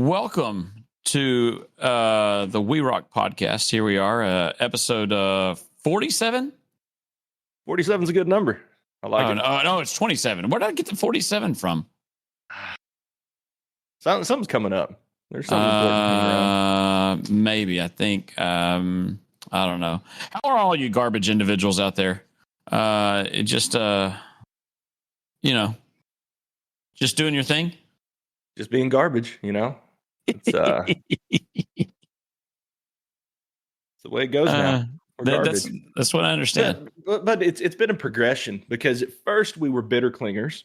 Welcome to the We Rock podcast. Here we are, episode 47. 47 is a good number. I like it. No, it's 27. Where did I get the 47 from? Something's coming up. There's something important coming around. Maybe, I think. I don't know. How are all you garbage individuals out there? Just doing your thing? Just being garbage, It's the way it goes now. That's what I understand. But it's been a progression because at first we were bitter clingers.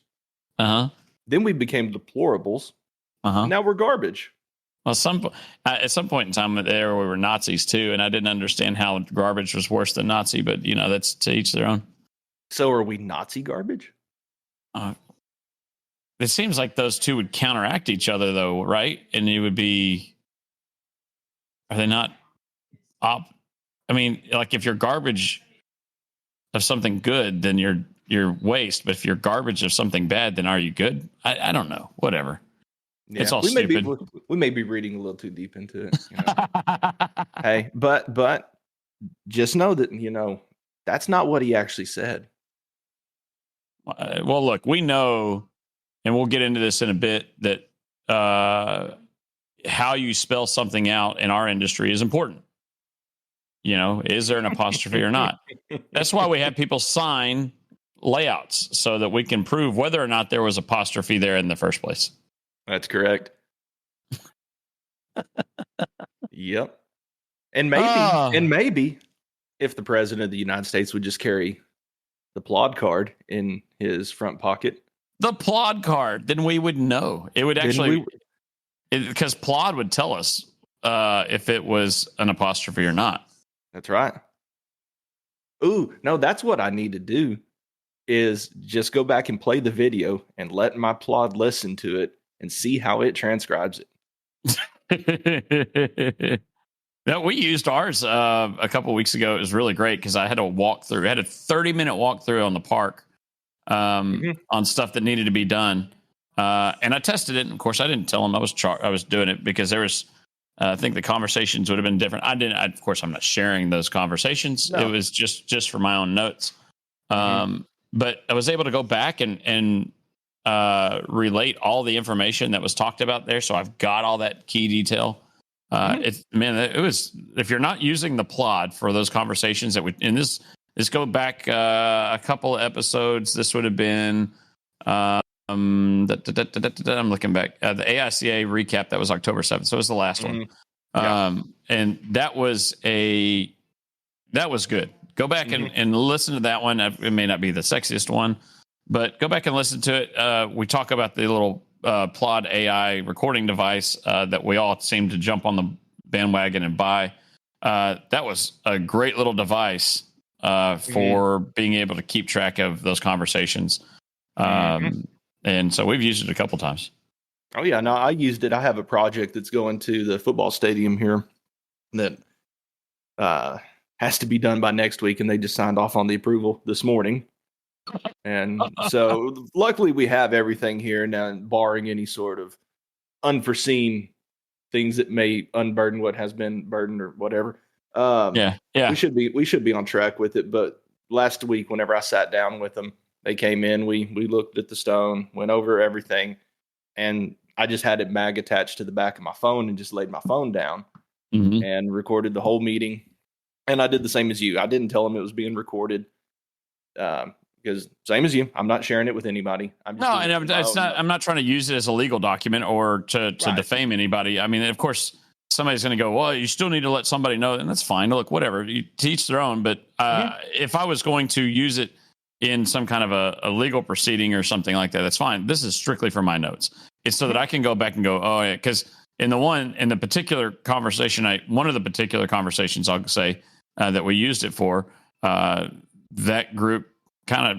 Then we became deplorables. Now we're garbage. Well, at some point in time there, we were Nazis too, and I didn't understand how garbage was worse than Nazi. But that's to each their own. So are we Nazi garbage? It seems like those two would counteract each other, though, right? And you would be. Are they not? I mean, like if you're garbage of something good, then you're waste. But if you're garbage of something bad, then are you good? I don't know. Whatever. Yeah, it's all stupid. We may be reading a little too deep into it. Hey, but just know that that's not what he actually said. Well, look, we know, and we'll get into this in a bit, that how you spell something out in our industry is important. Is there an apostrophe or not? That's why we have people sign layouts so that we can prove whether or not there was apostrophe there in the first place. That's correct. Yep. And maybe if the president of the United States would just carry the plod card in his front pocket. The plod card, then we would know. It would actually, because plod would tell us if it was an apostrophe or not. That's right. Ooh, no, that's what I need to do is just go back and play the video and let my plod listen to it and see how it transcribes it. No, we used ours a couple of weeks ago. It was really great because I had a walkthrough. I had a 30-minute walkthrough on the park on stuff that needed to be done. And I tested it. And of course, I didn't tell them I was doing it because there was, I think the conversations would have been different. Of course, I'm not sharing those conversations. No. It was just for my own notes. But I was able to go back and relate all the information that was talked about there. So I've got all that key detail. It was, if you're not using the plod for those conversations this go back a couple of episodes. This would have been, I'm looking back, the AICA recap. That was October 7th. So it was the last one. And that was good. Go back and listen to that one. It may not be the sexiest one, but go back and listen to it. We talk about the little plod AI recording device that we all seem to jump on the bandwagon and buy. That was a great little device for being able to keep track of those conversations. And so we've used it a couple times. Oh yeah, no, I used it. I have a project that's going to the football stadium here that has to be done by next week, and they just signed off on the approval this morning. And so luckily we have everything here now, barring any sort of unforeseen things that may unburden what has been burdened or whatever. We should be on track with it. But last week, whenever I sat down with them, they came in, we looked at the stone, went over everything, and I just had it mag attached to the back of my phone and just laid my phone down and recorded the whole meeting. And I did the same as you. I didn't tell them it was being recorded. Because same as you, I'm not sharing it with anybody. I'm not trying to use it as a legal document or to defame anybody. I mean, of course, somebody's going to go, well, you still need to let somebody know, and that's fine. Look, whatever, you teach their own. But if I was going to use it in some kind of a legal proceeding or something like that, that's fine. This is strictly for my notes. It's so that I can go back and go, oh yeah, because one of the particular conversations I'll say that we used it for, that group kind of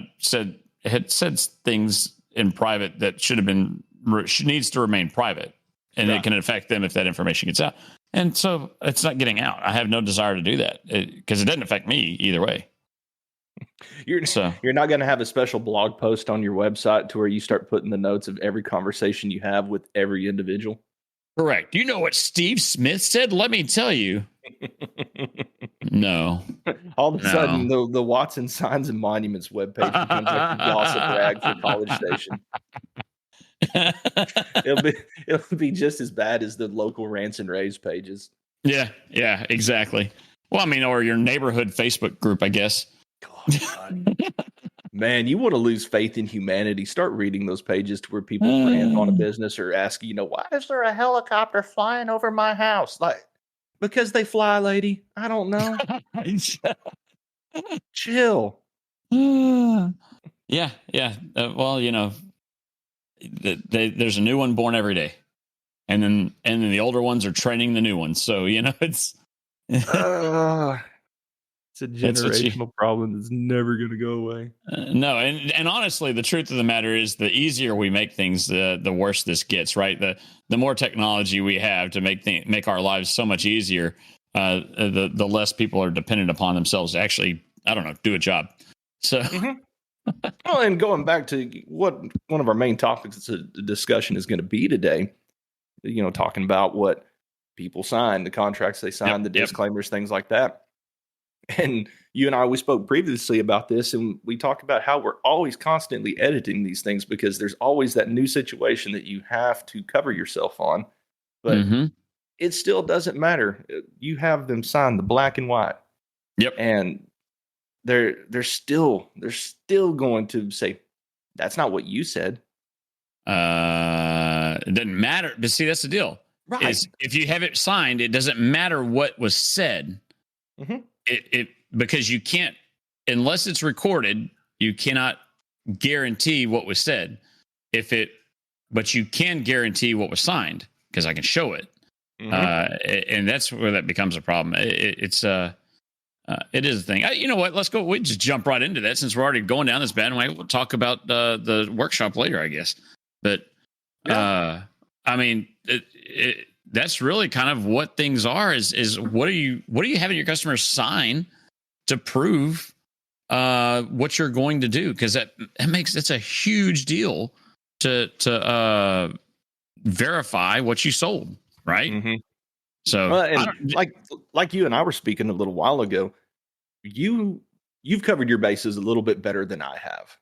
had said things in private that needs to remain private, and it can affect them if that information gets out. And so it's not getting out. I have no desire to do that because it doesn't affect me either way. You're not going to have a special blog post on your website to where you start putting the notes of every conversation you have with every individual. Correct. You know what Steve Smith said? Let me tell you. No. All of a sudden, No. the Watson Signs and Monuments webpage becomes like the gossip rag for College Station. It'll be it'll be just as bad as the local rants and raves pages. Yeah, exactly. Well, I mean, or your neighborhood Facebook group, I guess. God. Man, you want to lose faith in humanity, start reading those pages to where people rant on a business or ask, why is there a helicopter flying over my house? Like, because they fly, lady. I don't know. Chill. Yeah. Well, there's a new one born every day, and then the older ones are training the new ones. So it's it's a generational problem that's never going to go away. No, and honestly, the truth of the matter is, the easier we make things, the worse this gets. Right, the more technology we have to make our lives so much easier, the less people are dependent upon themselves to actually, I don't know, do a job. So. Well, and going back to what one of our main topics of the discussion is going to be today, talking about what people sign, the contracts they sign, the disclaimers, things like that. And you and we spoke previously about this, and we talked about how we're always constantly editing these things because there's always that new situation that you have to cover yourself on. But it still doesn't matter. You have them sign the black and white. Yep. And they're still going to say, that's not what you said. It doesn't matter. But see, that's the deal. Right. Is if you have it signed, it doesn't matter what was said. It because you can't, unless it's recorded, you cannot guarantee what was said. But you can guarantee what was signed because I can show it. And that's where that becomes a problem. It is a thing. You know what? Let's go. We just jump right into that since we're already going down this bandwagon. We'll talk about the workshop later, I guess. But I mean, that's really kind of what things are. Is what are you having your customers sign to prove what you're going to do? Because that's a huge deal to verify what you sold, right? So, like you and I were speaking a little while ago, you've covered your bases a little bit better than I have.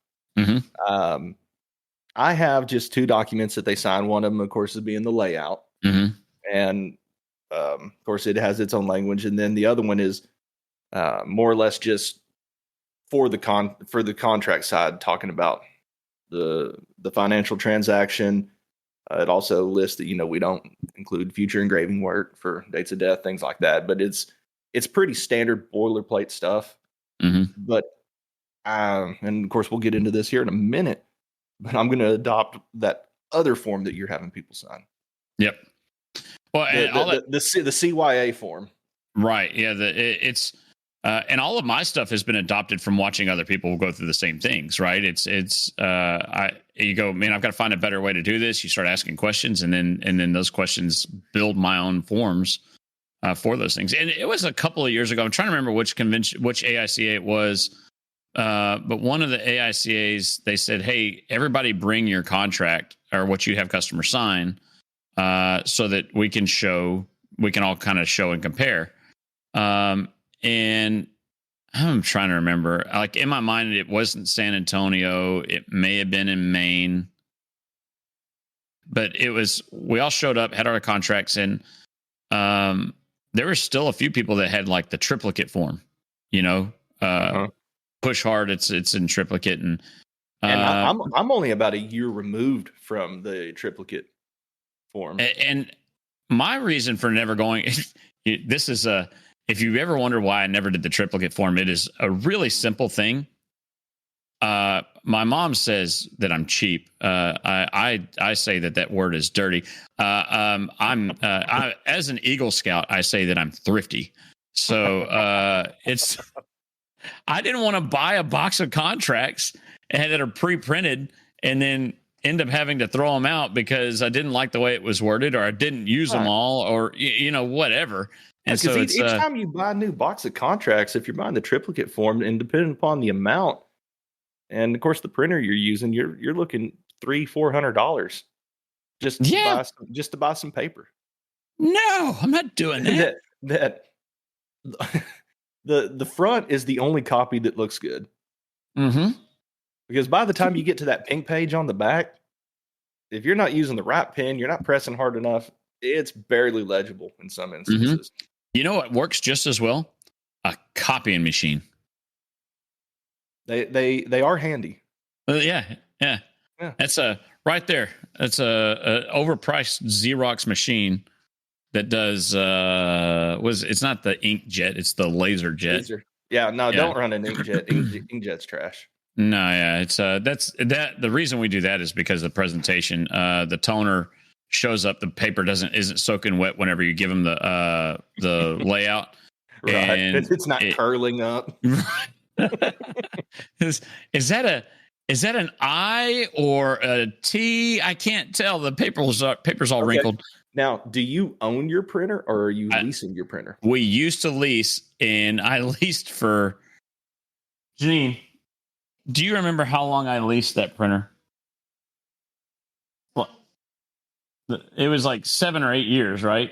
I have just 2 documents that they sign. One of them, of course, is being the layout, and of course, it has its own language. And then the other one is more or less just for the contract side, talking about the financial transaction. It also lists that, we don't include future engraving work for dates of death, things like that. But it's pretty standard boilerplate stuff. But, and of course, we'll get into this here in a minute, but I'm going to adopt that other form that you're having people sign. Yep. Well, the CYA form. Right. Yeah. And all of my stuff has been adopted from watching other people go through the same things, right? You go, man, I've got to find a better way to do this. You start asking questions, and then those questions build my own forms for those things. And it was a couple of years ago. I'm trying to remember which AICA it was, but one of the AICAs, they said, "Hey, everybody, bring your contract or what you have customers sign, so that we can all kind of show and compare." And I'm trying to remember, like in my mind, it wasn't San Antonio. It may have been in Maine, but we all showed up, had our contracts, and there were still a few people that had like the triplicate form, push hard. It's in triplicate. And I'm only about a year removed from the triplicate form. And my reason for never going, this is if you ever wonder why I never did the triplicate form, it is a really simple thing. My mom says that I'm cheap. I say that word is dirty. As an Eagle Scout, I say that I'm thrifty. So I didn't want to buy a box of contracts that are pre-printed and then end up having to throw them out because I didn't like the way it was worded, or I didn't use them all, or whatever. And so each time you buy a new box of contracts, if you're buying the triplicate form, and depending upon the amount, and of course the printer you're using, you're looking $300-400 just to buy some paper. No, I'm not doing that. that the front is the only copy that looks good. Mm-hmm. Because by the time you get to that pink page on the back, if you're not using the right pen, you're not pressing hard enough, it's barely legible in some instances. Mm-hmm. You know what works just as well? A copying machine. They are handy. Yeah. That's right there. That's a overpriced Xerox machine that does it's not the inkjet, it's the laser jet. Yeah, no, don't run an inkjet. Inkjet's trash. No, yeah, it's that's that. The reason we do that is because the presentation, the toner shows up. The paper isn't soaking wet whenever you give them the layout. Right, and it's not curling up. is that an I or a T? I can't tell. The paper's all wrinkled. Now, do you own your printer or are you leasing your printer? We used to lease, and I leased for Janine. Do you remember how long I leased that printer? Well, it was like 7 or 8 years, right?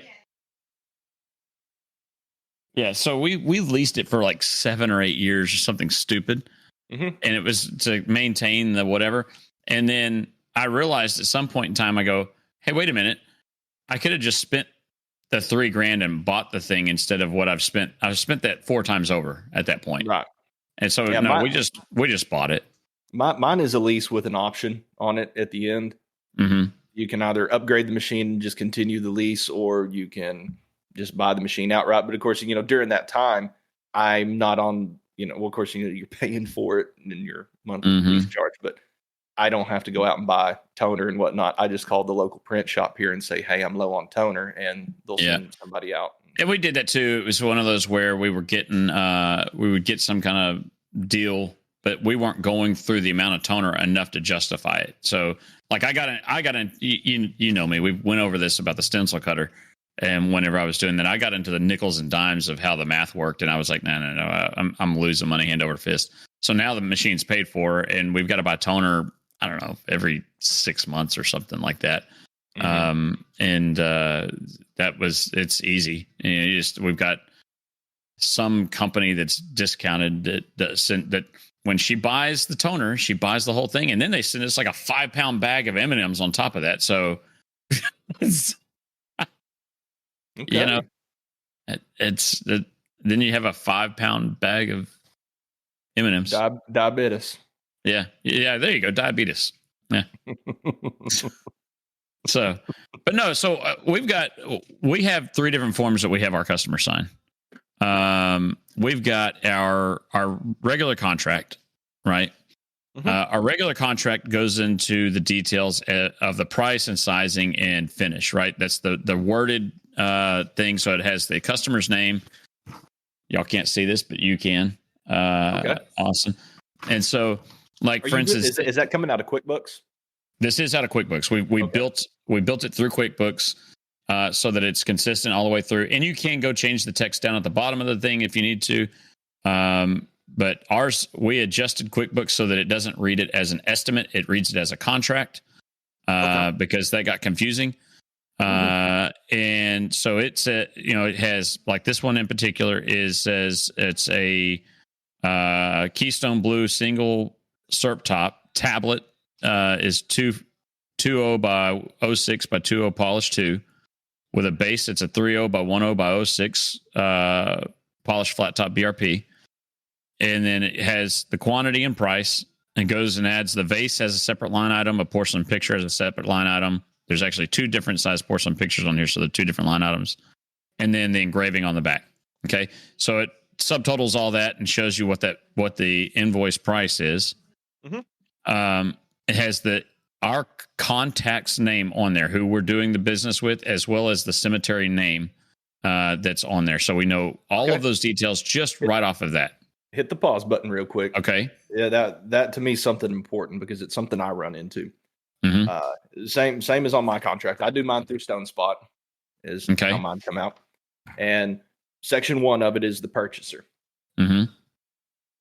Yeah, so we leased it for like 7 or 8 years or something stupid. Mm-hmm. And it was to maintain the whatever. And then I realized at some point in time, I go, hey, wait a minute. I could have just spent the $3,000 and bought the thing instead of what I've spent. I've spent that 4 times over at that point. Right. And so we just bought it. Mine is a lease with an option on it at the end. Mm-hmm. You can either upgrade the machine and just continue the lease, or you can just buy the machine outright. But of course, during that time, I'm not on, of course, you're paying for it in your monthly lease charge, but I don't have to go out and buy toner and whatnot. I just call the local print shop here and say, hey, I'm low on toner, and they'll send somebody out. And we did that too. It was one of those where we were getting, we would get some kind of deal, but we weren't going through the amount of toner enough to justify it. So like I got you know me, we went over this about the stencil cutter. And whenever I was doing that, I got into the nickels and dimes of how the math worked. And I was like, no, I'm losing money hand over fist. So now the machine's paid for and we've got to buy toner, I don't know, every 6 months or something like that. It's easy. We've got some company that's discounted that when she buys the toner, she buys the whole thing. And then they send us like a 5-pound bag of M&Ms on top of that. So it's, okay. Then you have a 5-pound bag of M&Ms. Diabetes. Yeah. There you go. Diabetes. Yeah. So we have 3 different forms that we have our customers sign. We've got our regular contract, right? Mm-hmm. Our regular contract goes into the details of the price and sizing and finish, right? That's the worded thing. So it has the customer's name. Y'all can't see this, but you can. Okay. Awesome. And so, like, for instance, is that coming out of QuickBooks? This is out of QuickBooks. We built it through QuickBooks so that it's consistent all the way through. And you can go change the text down at the bottom of the thing if you need to. But ours, we adjusted QuickBooks so that it doesn't read it as an estimate. It reads it as a contract because that got confusing. And so it has, like, this one in particular says it's a Keystone Blue single SERP top tablet. Is 220 by 06 by 20 polished 2 with a base. It's a 30 by 10 by 06 polished flat top BRP. And then it has the quantity and price and goes and adds the vase as a separate line item, a porcelain picture as a separate line item. There's actually 2 different size porcelain pictures on here. So they're 2 different line items. And then the engraving on the back. Okay. So it subtotals all that and shows you what the invoice price is. Mm-hmm. It has our contact's name on there, who we're doing the business with, as well as the cemetery name that's on there. So we know all of those details just right off of that. Hit the pause button real quick. Okay. Yeah, that to me is something important because it's something I run into. Mm-hmm. Same as on my contract. I do mine through Stone Spot is how mine come out. And section 1 of it is the purchaser. Mm-hmm.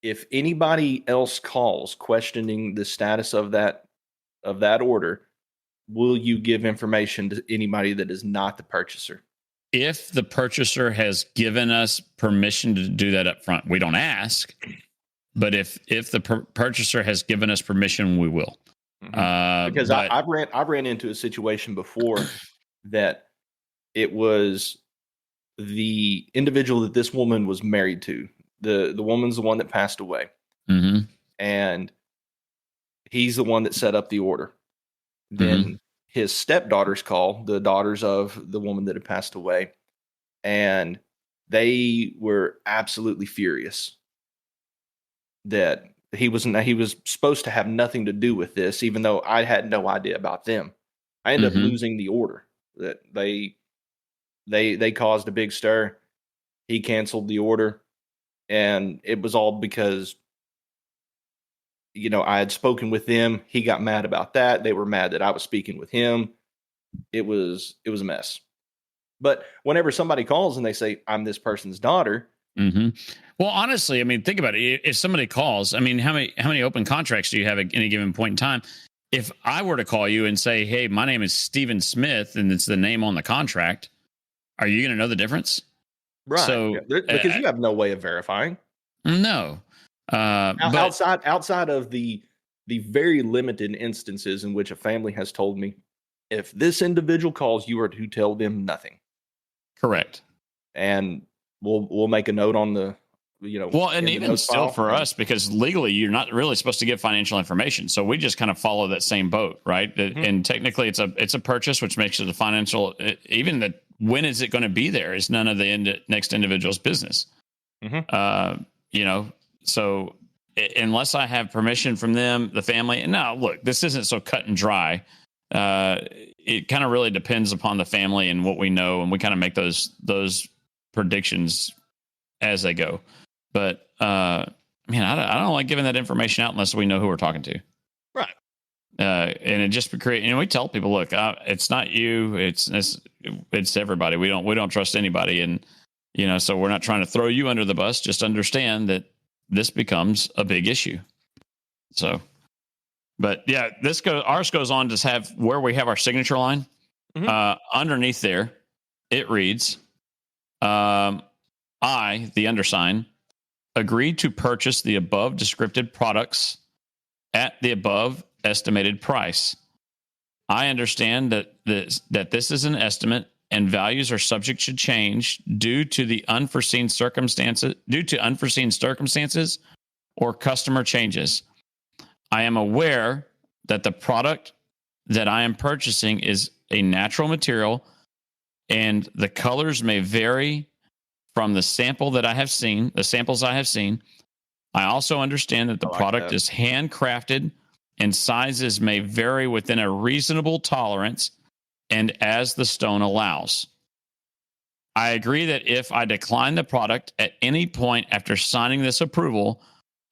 If anybody else calls questioning the status of that order, will you give information to anybody that is not the purchaser? if the purchaser has given us permission to do that up front. We don't ask, but if the purchaser has given us permission, we will. Because I've ran into a situation before that it was the individual that this woman was married to. The woman's the one that passed away, and he's the one that set up the order. Then his stepdaughters call, the daughters of the woman that had passed away, and they were absolutely furious that he was supposed to have nothing to do with this, even though I had no idea about them. I ended up losing the order. That they caused a big stir. He canceled the order, and it was all because I had spoken with them. He got mad about that. They were mad that I was speaking with him. It was a mess. But whenever somebody calls and they say, I'm this person's daughter. Well, honestly, I mean, think about it. If somebody calls, I mean, how many open contracts do you have at any given point in time? If I were to call you and say, hey, my name is Stephen Smith, and it's the name on the contract, are you going to know the difference? Right. So, because you have no way of verifying. No. Outside of the very limited instances in which a family has told me, if this individual calls, you are to tell them nothing. Correct. And we'll make a note on the Well, and even still for us, because legally you're not really supposed to give financial information, so we just kind of follow that same boat, right? And technically it's a purchase, which makes it a financial. Even that when is it going to be there is none of the next individual's business. So unless I have permission from them, the family. And now, look, this isn't so cut and dry. It kind of really depends upon the family and what we know, and we kind of make those predictions as they go. But I don't like giving that information out unless we know who we're talking to. Right. And it just create. We tell people, look, it's not you. It's everybody. We don't trust anybody, and so we're not trying to throw you under the bus. Just understand that this becomes a big issue. So, but yeah, ours goes on to have where we have our signature line. Underneath there, it reads, I, the undersigned, agreed to purchase the above descripted products at the above estimated price. I understand that this is an estimate and values are subject to change due to unforeseen circumstances or customer changes. I am aware that the product that I am purchasing is a natural material and the colors may vary from the samples I have seen. I also understand that the product is handcrafted and sizes may vary within a reasonable tolerance and as the stone allows. I agree that if I decline the product at any point after signing this approval,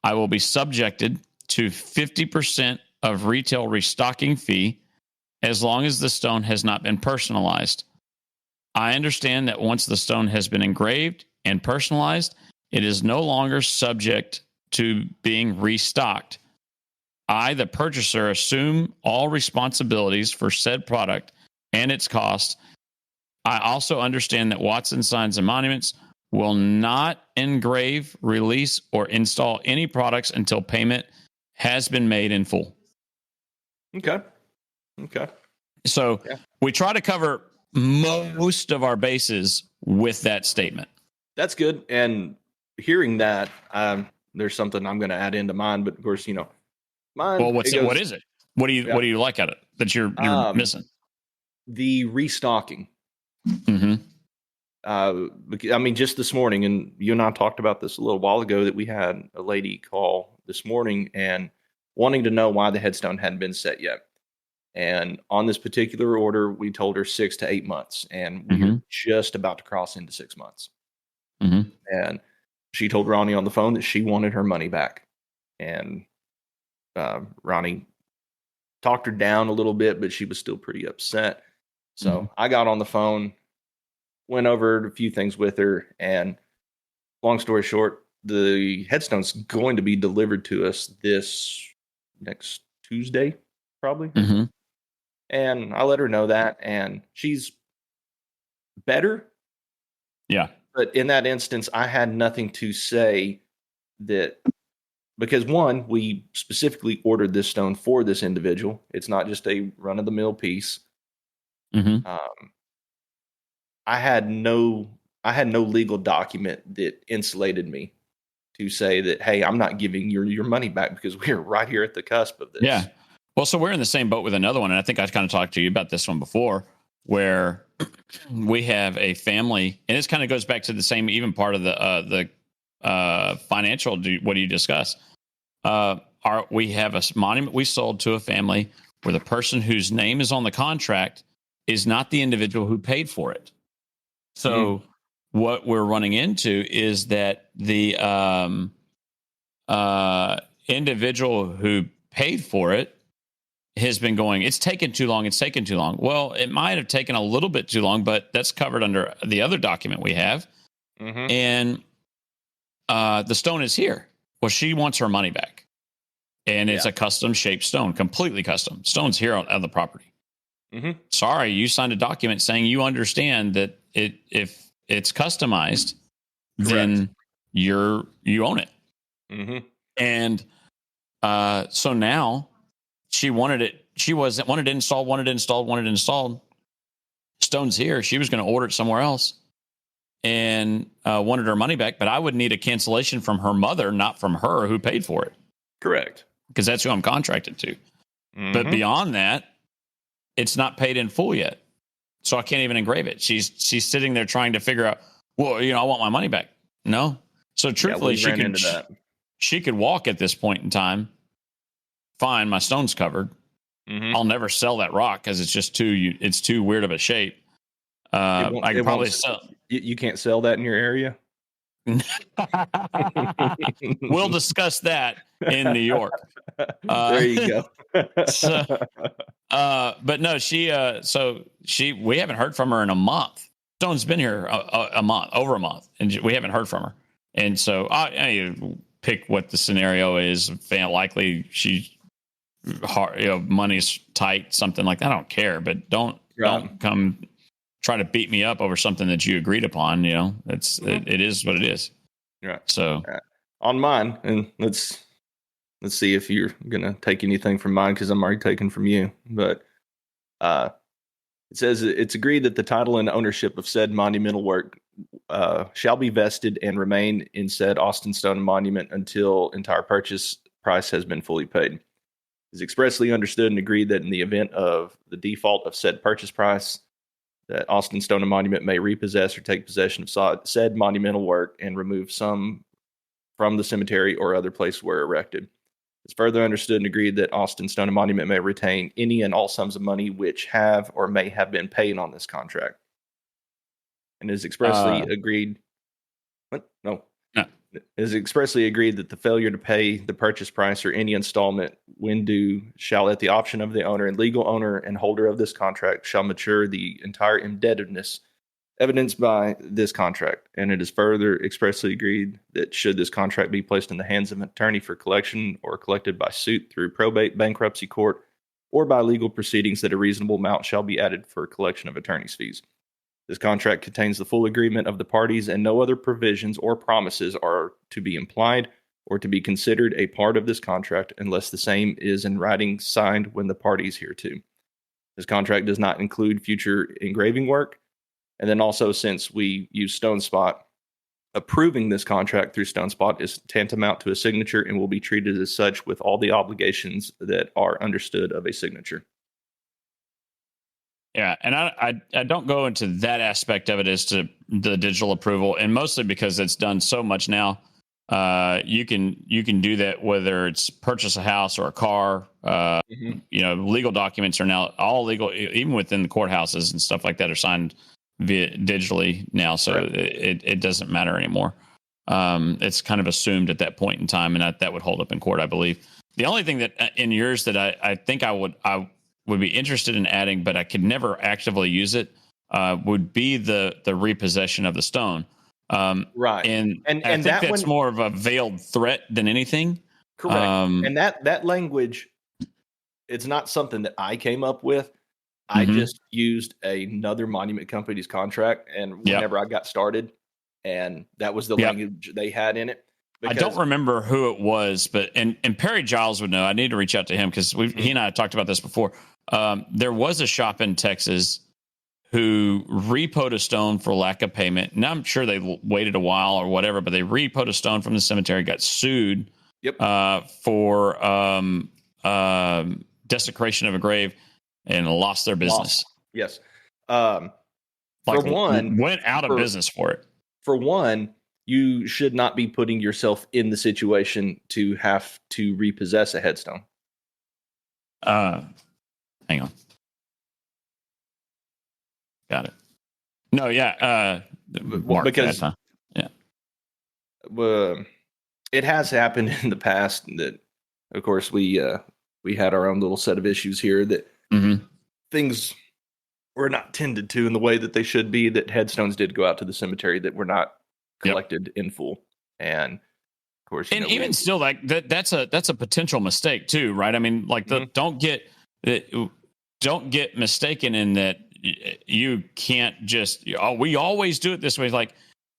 I will be subjected to 50% of retail restocking fee as long as the stone has not been personalized. I understand that once the stone has been engraved and personalized, it is no longer subject to being restocked. I, the purchaser, assume all responsibilities for said product and its cost. I also understand that Watson Signs and Monuments will not engrave, release, or install any products until payment has been made in full. Okay. So we try to cover most of our bases with that statement. That's good. And hearing that, there's something I'm going to add into mine, but of course, mine. Well, what is it? What do you like at it that you're missing? The restocking. Just this morning, and you and I talked about this a little while ago, that we had a lady call this morning and wanting to know why the headstone hadn't been set yet. And on this particular order, we told her 6 to 8 months, and we were just about to cross into 6 months. And she told Ronnie on the phone that she wanted her money back. And Ronnie talked her down a little bit, but she was still pretty upset. So I got on the phone, went over a few things with her, and long story short, the headstone's going to be delivered to us this next Tuesday, probably. And I let her know that, and she's better, Yeah. But in that instance, I had nothing to say that, because one, we specifically ordered this stone for this individual. It's not just a run of the mill piece. Mm-hmm. I had no legal document that insulated me to say that, hey, I'm not giving your money back, because we're right here at the cusp of this. Yeah. Well, so we're in the same boat with another one, and I think I kind of talked to you about this one before, where we have a family, and this kind of goes back to the same even part of the financial. What do you discuss? We have a monument we sold to a family where the person whose name is on the contract is not the individual who paid for it. So what we're running into is that the individual who paid for it has been going, it's taken too long. It's taken too long. Well, it might have taken a little bit too long, but that's covered under the other document we have. Mm-hmm. And the stone is here. Well, she wants her money back. And it's a custom shaped stone, completely custom. Stone's here on the property. Mm-hmm. Sorry, you signed a document saying you understand that if it's customized, Correct. then you own it. Mm-hmm. And so now she wanted it. She wanted it installed. Stone's here. She was going to order it somewhere else and wanted her money back. But I would need a cancellation from her mother, not from her who paid for it. Correct. Because that's who I'm contracted to. Mm-hmm. But beyond that, it's not paid in full yet. So I can't even engrave it. She's sitting there trying to figure out, well, I want my money back. No. So truthfully, she could walk at this point in time. Fine, my stone's covered. Mm-hmm. I'll never sell that rock because it's just too weird of a shape. I could probably sell. You can't sell that in your area. We'll discuss that in New York. There you go. But no, we haven't heard from her in a month. Stone's been here over a month, and we haven't heard from her. And so I pick what the scenario is. Likely money's tight, something like that. I don't care, but don't come try to beat me up over something that you agreed upon. It is what it is. Right. So on mine, and let's see if you're gonna take anything from mine, because I'm already taking from you. But it says it's agreed that the title and ownership of said monumental work shall be vested and remain in said Austin Stone Monument until entire purchase price has been fully paid. It is expressly understood and agreed that in the event of the default of said purchase price, that Austin Stone and Monument may repossess or take possession of said monumental work and remove some from the cemetery or other place where erected. It's further understood and agreed that Austin Stone and Monument may retain any and all sums of money which have or may have been paid on this contract. And is expressly agreed. What? No. It is expressly agreed that the failure to pay the purchase price or any installment when due shall, at the option of the owner and legal owner and holder of this contract, shall mature the entire indebtedness evidenced by this contract. And it is further expressly agreed that should this contract be placed in the hands of an attorney for collection or collected by suit through probate, bankruptcy court, or by legal proceedings, that a reasonable amount shall be added for collection of attorney's fees. This contract contains the full agreement of the parties, and no other provisions or promises are to be implied or to be considered a part of this contract unless the same is in writing signed when the parties hereto. This contract does not include future engraving work. And then also, since we use StoneSpot, approving this contract through StoneSpot is tantamount to a signature and will be treated as such with all the obligations that are understood of a signature. Yeah, and I don't go into that aspect of it as to the digital approval, and mostly because it's done so much now. You can do that whether it's purchase a house or a car. Legal documents are now all legal, even within the courthouses and stuff like that, are signed digitally now, so right. it doesn't matter anymore. It's kind of assumed at that point in time, and that would hold up in court, I believe. The only thing that in yours that I think I would be interested in adding, but I could never actively use it, would be the repossession of the stone. Right. And I think that's more of a veiled threat than anything. Correct. And that language, it's not something that I came up with. I just used another monument company's contract, and whenever I got started, and that was the language they had in it. I don't remember who it was, but and Perry Giles would know. I need to reach out to him because he and I talked about this before. There was a shop in Texas who repoed a stone for lack of payment. Now I'm sure they waited a while or whatever, but they repoed a stone from the cemetery, got sued for desecration of a grave, and lost their business. Yes. For one, went out of business for it. For one, you should not be putting yourself in the situation to have to repossess a headstone. Hang on. Got it. No, yeah. Because it has happened in the past that, of course, we had our own little set of issues here that things were not tended to in the way that they should be, that headstones did go out to the cemetery that were not collected in full. And of course, and even still, like that's a potential mistake too, right? I mean, like don't get mistaken in that you can't just, we always do it this way. Like,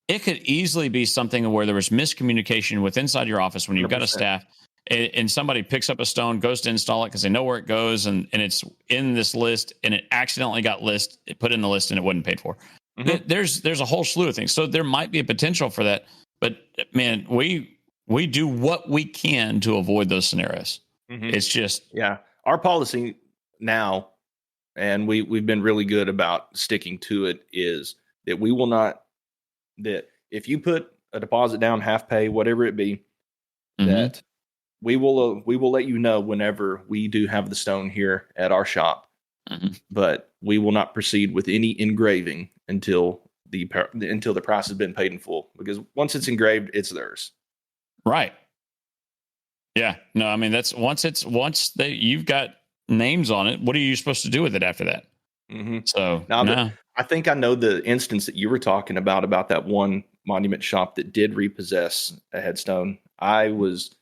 it could easily be something where there was miscommunication with inside your office when you've 100%. Got a staff and somebody picks up a stone, goes to install it because they know where it goes, and it's in this list, and it accidentally got put in the list, and it wasn't paid for. There's a whole slew of things. So there might be a potential for that. But man, we do what we can to avoid those scenarios. It's just our policy now, and we've been really good about sticking to it, is that we will not, that if you put a deposit down, half pay, whatever it be, that we will let you know whenever we do have the stone here at our shop. But we will not proceed with any engraving until the price has been paid in full, because once it's engraved, it's theirs. Right. Yeah. No, I mean, that's once you've got names on it, what are you supposed to do with it after that? So now I think I know the instance that you were talking about that one monument shop that did repossess a headstone. I was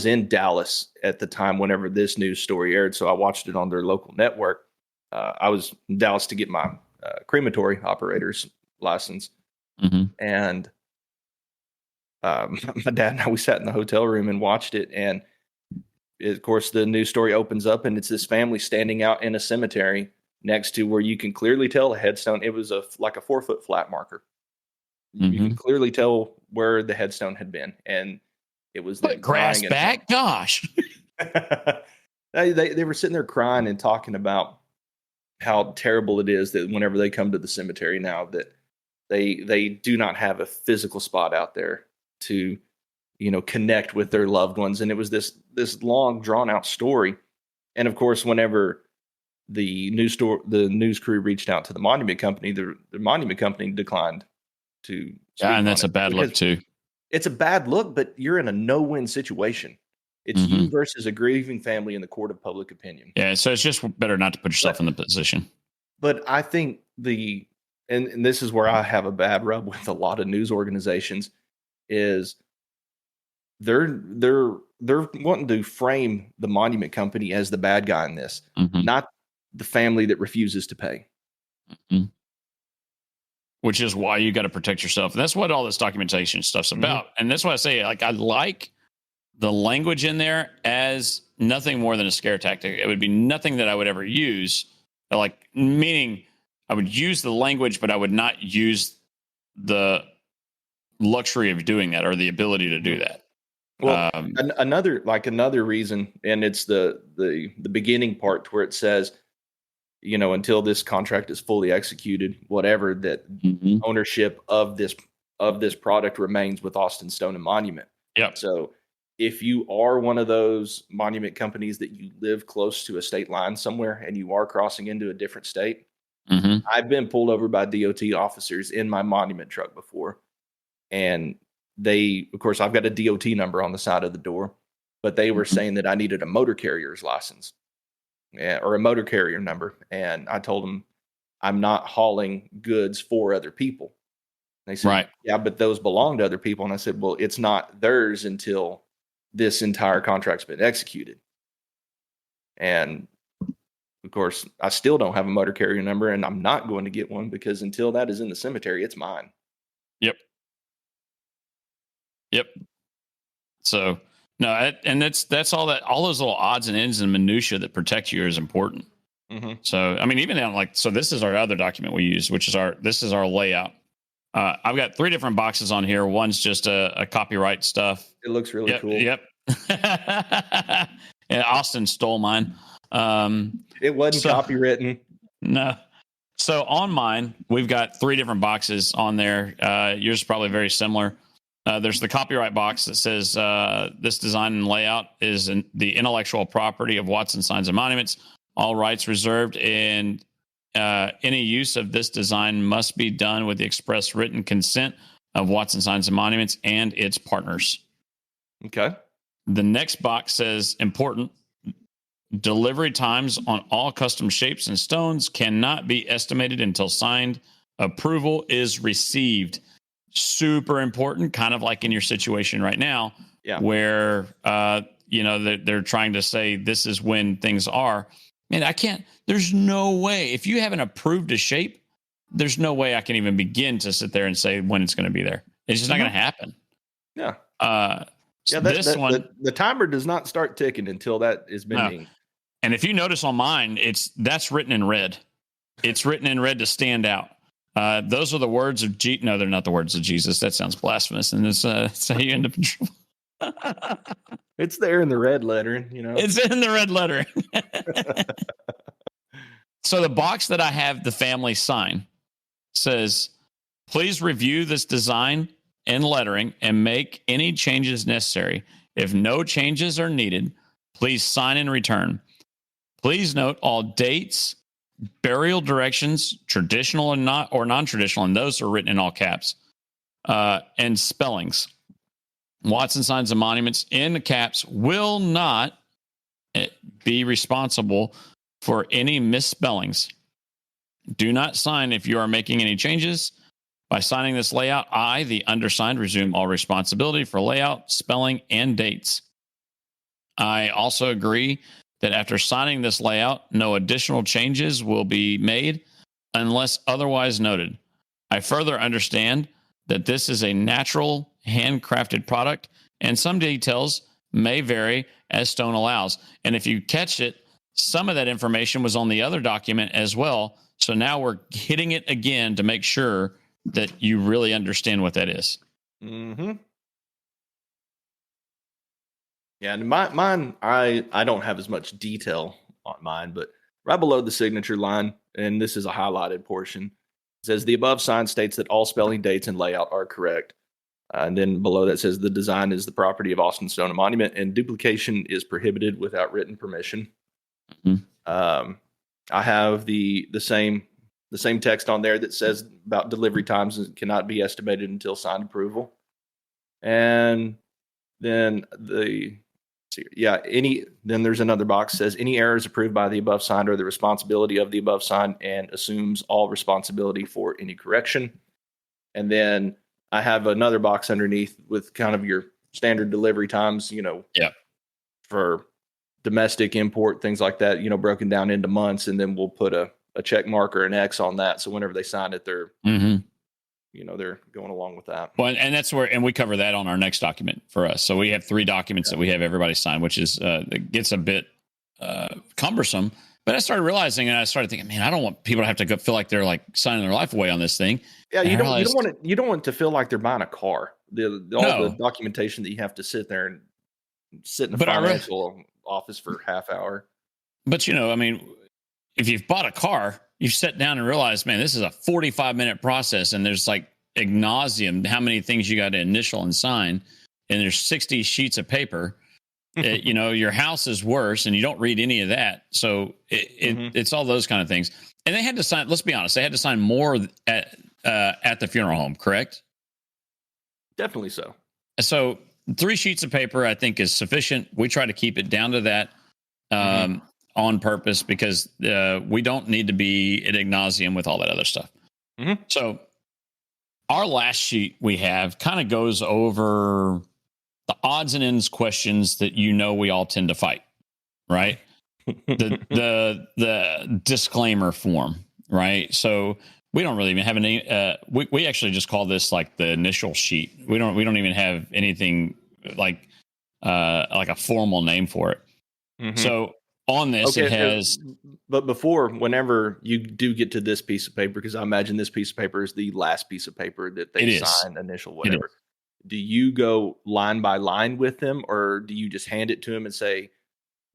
in Dallas at the time whenever this news story aired, so I watched it on their local network. I was in Dallas to get my crematory operator's license, and my dad and I, we sat in the hotel room and watched it. And of course, the news story opens up, and it's this family standing out in a cemetery next to where you can clearly tell a headstone. It was like a 4-foot flat marker. You can clearly tell where the headstone had been, and it was the grass back. Gosh, they were sitting there crying and talking about how terrible it is that whenever they come to the cemetery now, that they do not have a physical spot out there to, connect with their loved ones. And it was this long drawn out story. And of course, whenever the news crew reached out to the monument company, the monument company declined to. And that's a bad look too. It's a bad look, but you're in a no-win situation. It's you versus a grieving family in the court of public opinion. Yeah, so it's just better not to put yourself in the position. But I think and this is where I have a bad rub with a lot of news organizations, is they're wanting to frame the monument company as the bad guy in this, not the family that refuses to pay. Which is why you got to protect yourself. And that's what all this documentation stuff's about. And that's why I say, like, I like the language in there as nothing more than a scare tactic. It would be nothing that I would ever use. Like, meaning I would use the language, but I would not use the luxury of doing that or the ability to do that. Well, another reason, and it's the beginning part where it says, until this contract is fully executed, whatever, that ownership of this product remains with Austin Stone and Monument. Yep. So if you are one of those monument companies that you live close to a state line somewhere and you are crossing into a different state, I've been pulled over by DOT officers in my monument truck before. And of course, I've got a DOT number on the side of the door, but they were saying that I needed a motor carrier's license, or a motor carrier number. And I told them I'm not hauling goods for other people. They said, right. Yeah, but those belong to other people. And I said, well, it's not theirs until this entire contract's been executed. And Of course, I still don't have a motor carrier number, and I'm not going to get one because until that is in the cemetery, it's mine. Yep. Yep. So no, and that's all that, all those little odds and ends and minutia that protect you is important. So, I mean, even down so this is our other document we use, which is this is our layout. I've got 3 different boxes on here. One's just a copyright stuff. It looks really cool. Yep. And Austin stole mine. It wasn't copywritten. No. So on mine, we've got 3 different boxes on there. Yours is probably very similar. There's the copyright box that says this design and layout is the intellectual property of Watson Signs and Monuments. All rights reserved, and any use of this design must be done with the express written consent of Watson Signs and Monuments and its partners. Okay. The next box says important. Delivery times on all custom shapes and stones cannot be estimated until signed approval is received. Super important, kind of like in your situation right now, where they're trying to say this is when things are. Man, I can't. There's no way, if you haven't approved a shape, there's no way I can even begin to sit there and say when it's going to be there. It's just not going to happen. Yeah. One, the timer does not start ticking until that is bending. No. And if you notice on mine, that's written in red. It's written in red to stand out. Those are the words of No, they're not the words of Jesus. That sounds blasphemous, and it's how you end up in trouble. It's there in the red lettering, It's in the red lettering. So the box that I have the family sign says, please review this design and lettering and make any changes necessary. If no changes are needed, please sign and return. Please note all dates, burial directions, traditional and not or non-traditional, and those are written in all caps, and spellings. Watson Signs and Monuments in the caps will not be responsible for any misspellings. Do not sign if you are making any changes. By signing this layout, I, the undersigned, resume all responsibility for layout, spelling, and dates. I also agree that after signing this layout, no additional changes will be made unless otherwise noted. I further understand that this is a natural, handcrafted product, and some details may vary as stone allows. And if you catch it, some of that information was on the other document as well. So now we're hitting it again to make sure that you really understand what that is. Mm-hmm. Yeah, and mine, I don't have as much detail on mine, but right below the signature line, and this is a highlighted portion, it says the above sign states that all spelling, dates, and layout are correct. And then below that says the design is the property of Austin Stone and Monument, and duplication is prohibited without written permission. Mm-hmm. I have the same text on there that says about delivery times cannot be estimated until signed approval. And then then there's another box that says any errors approved by the above signed are the responsibility of the above signed and assumes all responsibility for any correction. And then I have another box underneath with kind of your standard delivery times, for domestic import, things like that, broken down into months. And then we'll put a check mark or an X on that. So whenever they sign it, they're, they're going along with that. Well, and that's and we cover that on our next document for us. So we have 3 documents that we have everybody sign, which is, it gets a bit cumbersome. But I started realizing, and I started thinking, man, I don't want people to have to feel like they're like signing their life away on this thing. Yeah, you don't want it to feel like they're buying a car. The documentation that you have to sit there and sit in a financial office for half hour. But if you've bought a car, you sit down and realize, man, this is a 45-minute process, and there's like ad nauseum how many things you got to initial and sign, and there's 60 sheets of paper. Your house is worse, and you don't read any of that. So it's all those kind of things. And they had to sign. Let's be honest, they had to sign more at the funeral home, correct? Definitely so. So 3 sheets of paper, I think, is sufficient. We try to keep it down to that on purpose because we don't need to be ad nauseum with all that other stuff. Mm-hmm. So our last sheet we have kind of goes over the odds and ends questions that we all tend to fight, right? the disclaimer form, right? So we don't really even have any. We actually just call this like the initial sheet. We don't even have anything like a formal name for it. Mm-hmm. So on this, it has. But whenever you do get to this piece of paper, because I imagine this piece of paper is the last piece of paper that they sign, initial, whatever. Do you go line by line with them, or do you just hand it to them and say,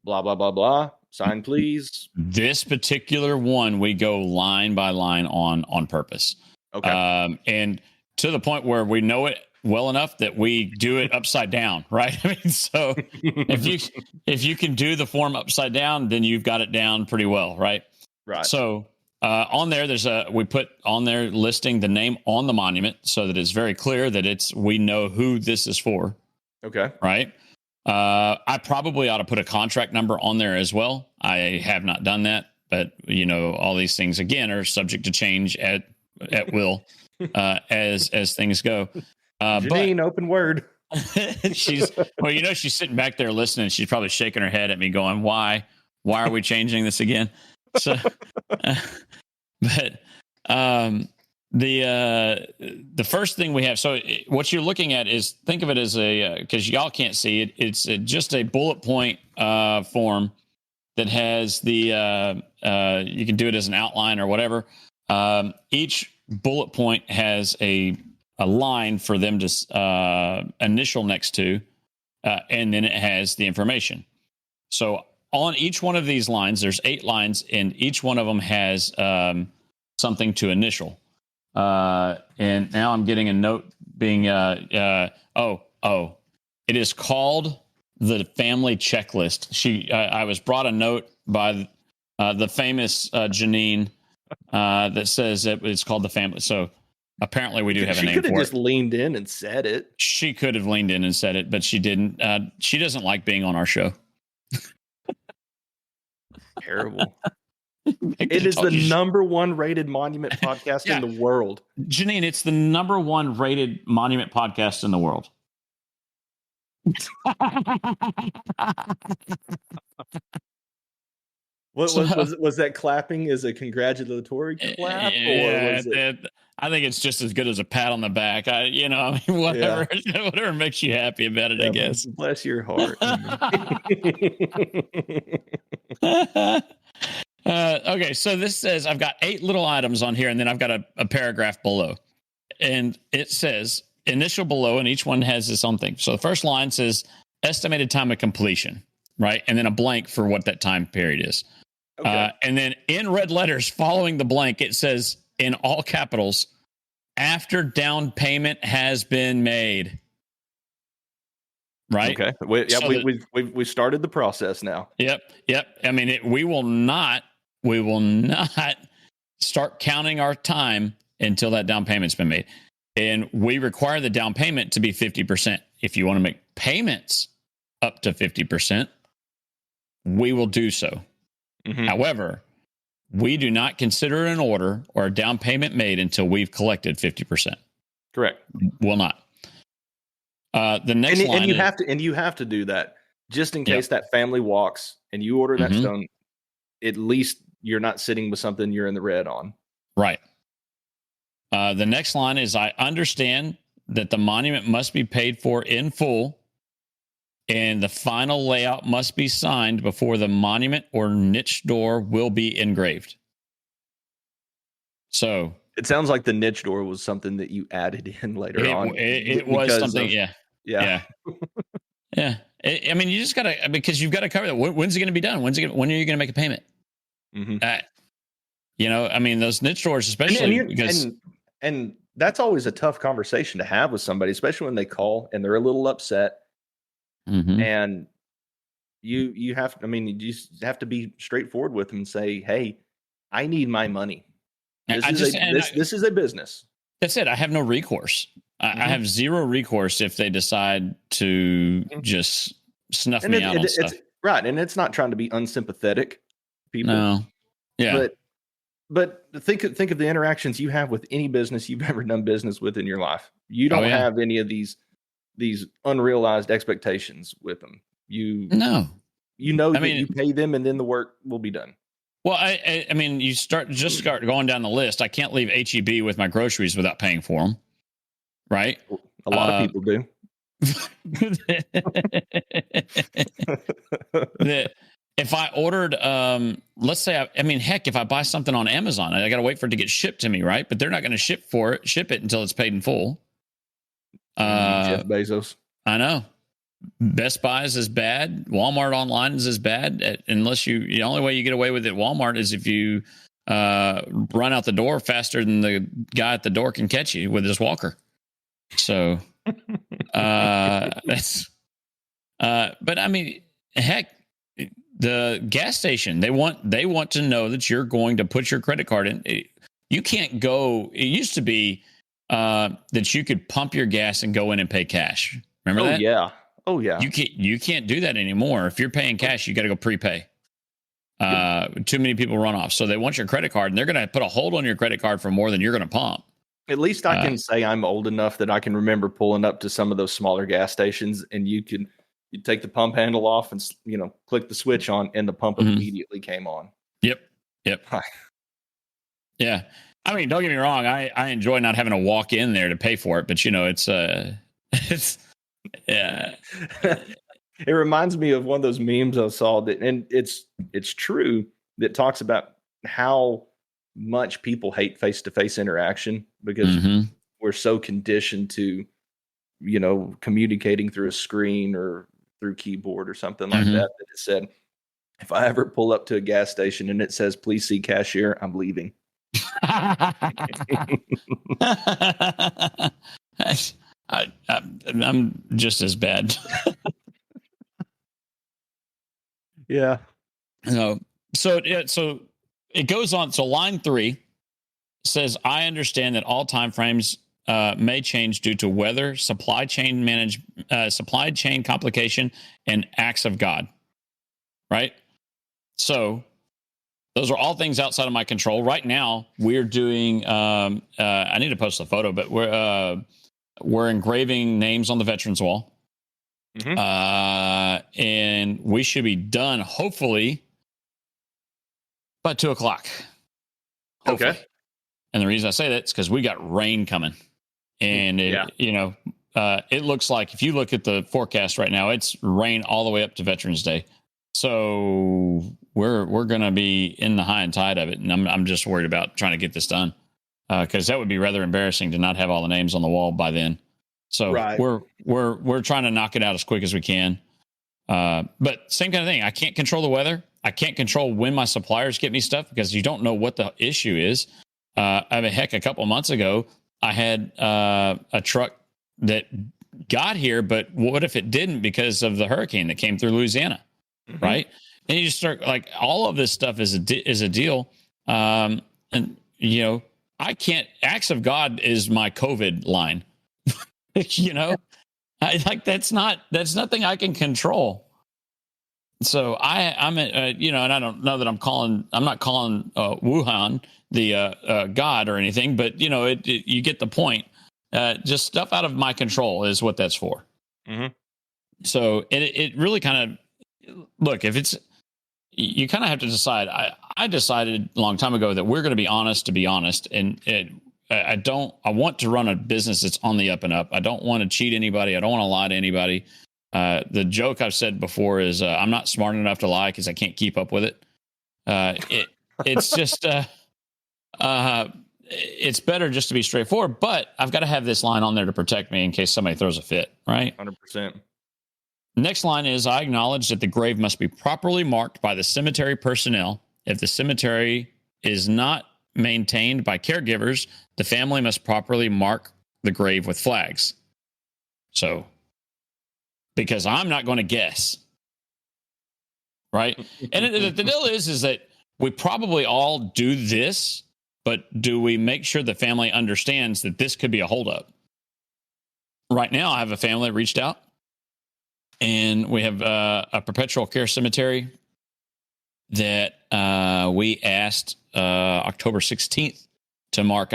blah, blah, blah, blah, sign, please? This particular one, we go line by line on purpose. Okay. And to the point where we know it well enough that we do it upside down, right? I mean, so if you can do the form upside down, then you've got it down pretty well, right? Right. So on there, we put on there listing the name on the monument so that it's very clear that we know who this is for. Okay. Right. I probably ought to put a contract number on there as well. I have not done that, but all these things again are subject to change at will as things go. Janine, open word. She's sitting back there listening. She's probably shaking her head at me, going, "Why are we changing this again?" So, but the first thing we have. So what you're looking at is, think of it as because y'all can't see it. It's just a bullet point form that has the you can do it as an outline or whatever. Each bullet point has a line for them to initial next to, and then it has the information. So on each one of these lines, there's 8 lines, and each one of them has something to initial. And now I'm getting a note being, it is called the family checklist. I was brought a note by the famous Janine that says it's called the family. So apparently we do have a name for it. She could have just leaned in and said it. She could have leaned in and said it, but she didn't. She doesn't like being on our show. Terrible. It is the number 1 rated monument podcast in the world. Janine, it's the number 1 rated monument podcast in the world. Was that clapping as a congratulatory clap? Or was it... I think it's just as good as a pat on the back. Whatever, whatever makes you happy about it, I guess. Bless your heart. Okay, so this says I've got 8 little items on here, and then I've got a paragraph below, and it says initial below, and each one has its own thing. So the first line says estimated time of completion, right, and then a blank for what that time period is. Okay. And then in red letters following the blank, it says in all capitals, after down payment has been made. Right. Okay. We started the process now. Yep. I mean, we will not start counting our time until that down payment's been made. And we require the down payment to be 50%. If you want to make payments up to 50%, we will do so. Mm-hmm. However, we do not consider an order or a down payment made until we've collected 50%. Correct. Will not. The next line, and you have to do that just in case that family walks and you order that stone. At least you're not sitting with something you're in the red on. Right. The next line is, I understand that the monument must be paid for in full, and the final layout must be signed before the monument or niche door will be engraved. So it sounds like the niche door was something that you added in later on. It was something, yeah. I mean, you just gotta, because you've got to cover that. When's it going to be done? When are you going to make a payment? Mm-hmm. I mean, those niche doors, especially because and that's always a tough conversation to have with somebody, especially when they call and they're a little upset. Mm-hmm. And you have just have to be straightforward with them and say, hey, I need my money. This is a business. That's it. I have no recourse. I have zero recourse if they decide to just snuff me out on stuff. Right. And it's not trying to be unsympathetic, people. No. Yeah. But think of the interactions you have with any business you've ever done business with in your life. You don't have any of these unrealized expectations with them. No. you know that you pay them and then the work will be done. Well, I mean, you start going down the list. I can't leave HEB with my groceries without paying for them, right? A lot of people do. If I ordered, let's say, heck, if I buy something on Amazon, I got to wait for it to get shipped to me, right? But they're not going to ship it until it's paid in full. Jeff Bezos. I know. Best Buy is as bad. Walmart online is as bad. Unless the only way you get away with it at Walmart is if you run out the door faster than the guy at the door can catch you with his walker. So that's. But I mean, heck, the gas station they want to know that you're going to put your credit card in. You can't go. It used to be that you could pump your gas and go in and pay cash. Remember that? Yeah. Oh yeah. You can't do that anymore. If you're paying cash, you got to go prepay. Too many people run off. So they want your credit card and they're going to put a hold on your credit card for more than you're going to pump. At least I can say I'm old enough that I can remember pulling up to some of those smaller gas stations and you take the pump handle off and, click the switch on and the pump immediately came on. Yep. Yeah. I mean, don't get me wrong. I enjoy not having to walk in there to pay for it, but it's yeah. It reminds me of one of those memes I saw and it's true, that talks about how much people hate face-to-face interaction because we're so conditioned to, communicating through a screen or through keyboard or something like that. That it said, if I ever pull up to a gas station and it says, please see cashier, I'm leaving. I'm just as bad. Yeah. So it goes on. So line 3 says, I understand that all time frames may change due to weather, supply chain complication, and acts of God. Right. So those are all things outside of my control. Right now, we're doing. I need to post a photo, but we're engraving names on the veterans wall. And we should be done hopefully by 2:00. Hopefully. Okay. And the reason I say that is because we got rain coming, and it looks like if you look at the forecast right now, it's rain all the way up to Veterans Day. So we're going to be in the high and tide of it, and I'm just worried about trying to get this done because that would be rather embarrassing to not have all the names on the wall by then. So we're trying to knock it out as quick as we can. But same kind of thing. I can't control the weather. I can't control when my suppliers get me stuff because you don't know what the issue is. A couple of months ago, I had a truck that got here, but what if it didn't because of the hurricane that came through Louisiana, right? And you just start all of this stuff is a deal. And I can't. Acts of God is my COVID line. That's nothing I can control. So I'm and I don't know that I'm not calling Wuhan the God or anything, but you get the point. Just stuff out of my control is what that's for. So it really kind of look, if it's, you kind of have to decide. I decided a long time ago that we're going to be honest, and I want to run a business that's on the up and up. I don't want to cheat anybody. I don't want to lie to anybody. The joke I've said before is I'm not smart enough to lie because I can't keep up with it. It's just it's better just to be straightforward. But I've got to have this line on there to protect me in case somebody throws a fit. Right? 100%. Next line is, I acknowledge that the grave must be properly marked by the cemetery personnel. If the cemetery is not maintained by caregivers, the family must properly mark the grave with flags. So, because I'm not going to guess, right? And the deal is that we probably all do this, but do we make sure the family understands that this could be a holdup? Right now, I have a family that reached out, and we have a perpetual care cemetery that we asked October 16th to mark,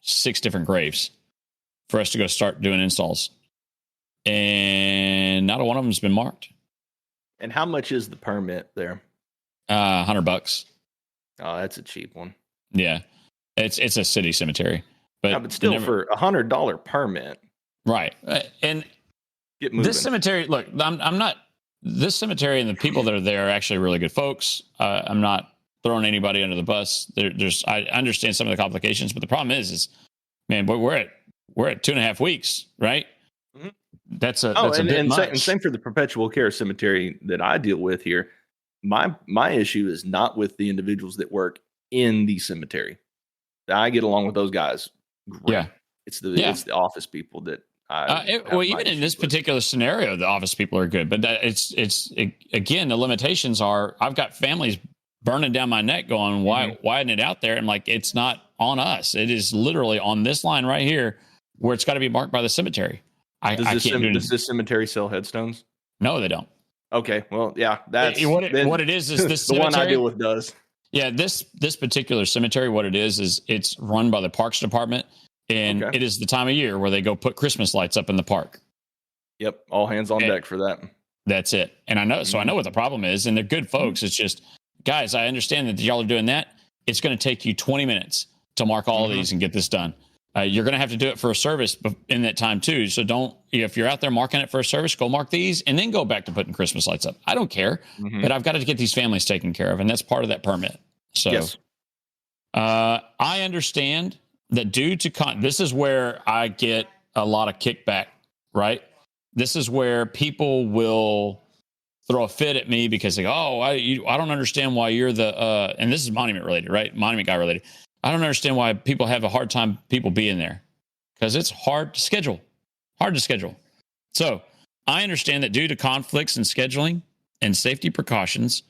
6 different graves for us to go start doing installs. And not a one of them has been marked. And how much is the permit there? $100. Oh, that's a cheap one. Yeah, it's a city cemetery, but still for $100 permit, right? And get moving. This cemetery, look, I'm not. This cemetery and the people that are there are actually really good folks. I'm not throwing anybody under the bus. I understand some of the complications, but the problem is, man, we're at 2.5 weeks, right? Mm-hmm. That's a bit much. And same for the perpetual care cemetery that I deal with here. My issue is not with the individuals that work in the cemetery. I get along with those guys. Great. Yeah, it's the office people that. Even in this particular scenario, the office people are good, but again, the limitations are I've got families burning down my neck going, why isn't it out there? And like, it's not on us. It is literally on this line right here where it's got to be marked by the cemetery. Does this cemetery sell headstones? No, they don't. Okay. Well, yeah, that's what it is this the one I deal with does. Yeah. This particular cemetery, what it is it's run by the Parks Department. And it is the time of year where they go put Christmas lights up in the park. Yep. All hands on deck for that. That's it. And I know what the problem is. And they're good folks. It's just, guys, I understand that y'all are doing that. It's going to take you 20 minutes to mark all of these and get this done. You're going to have to do it for a service in that time too. So if you're out there marking it for a service, go mark these and then go back to putting Christmas lights up. I don't care, but I've got to get these families taken care of. And that's part of that permit. So yes. I understand that due to this is where I get a lot of kickback, right? This is where people will throw a fit at me because they go, I don't understand why you're the, and this is monument related, right? Monument guy related. I don't understand why people have a hard time people being there because it's hard to schedule. So I understand that due to conflicts in scheduling and safety precautions,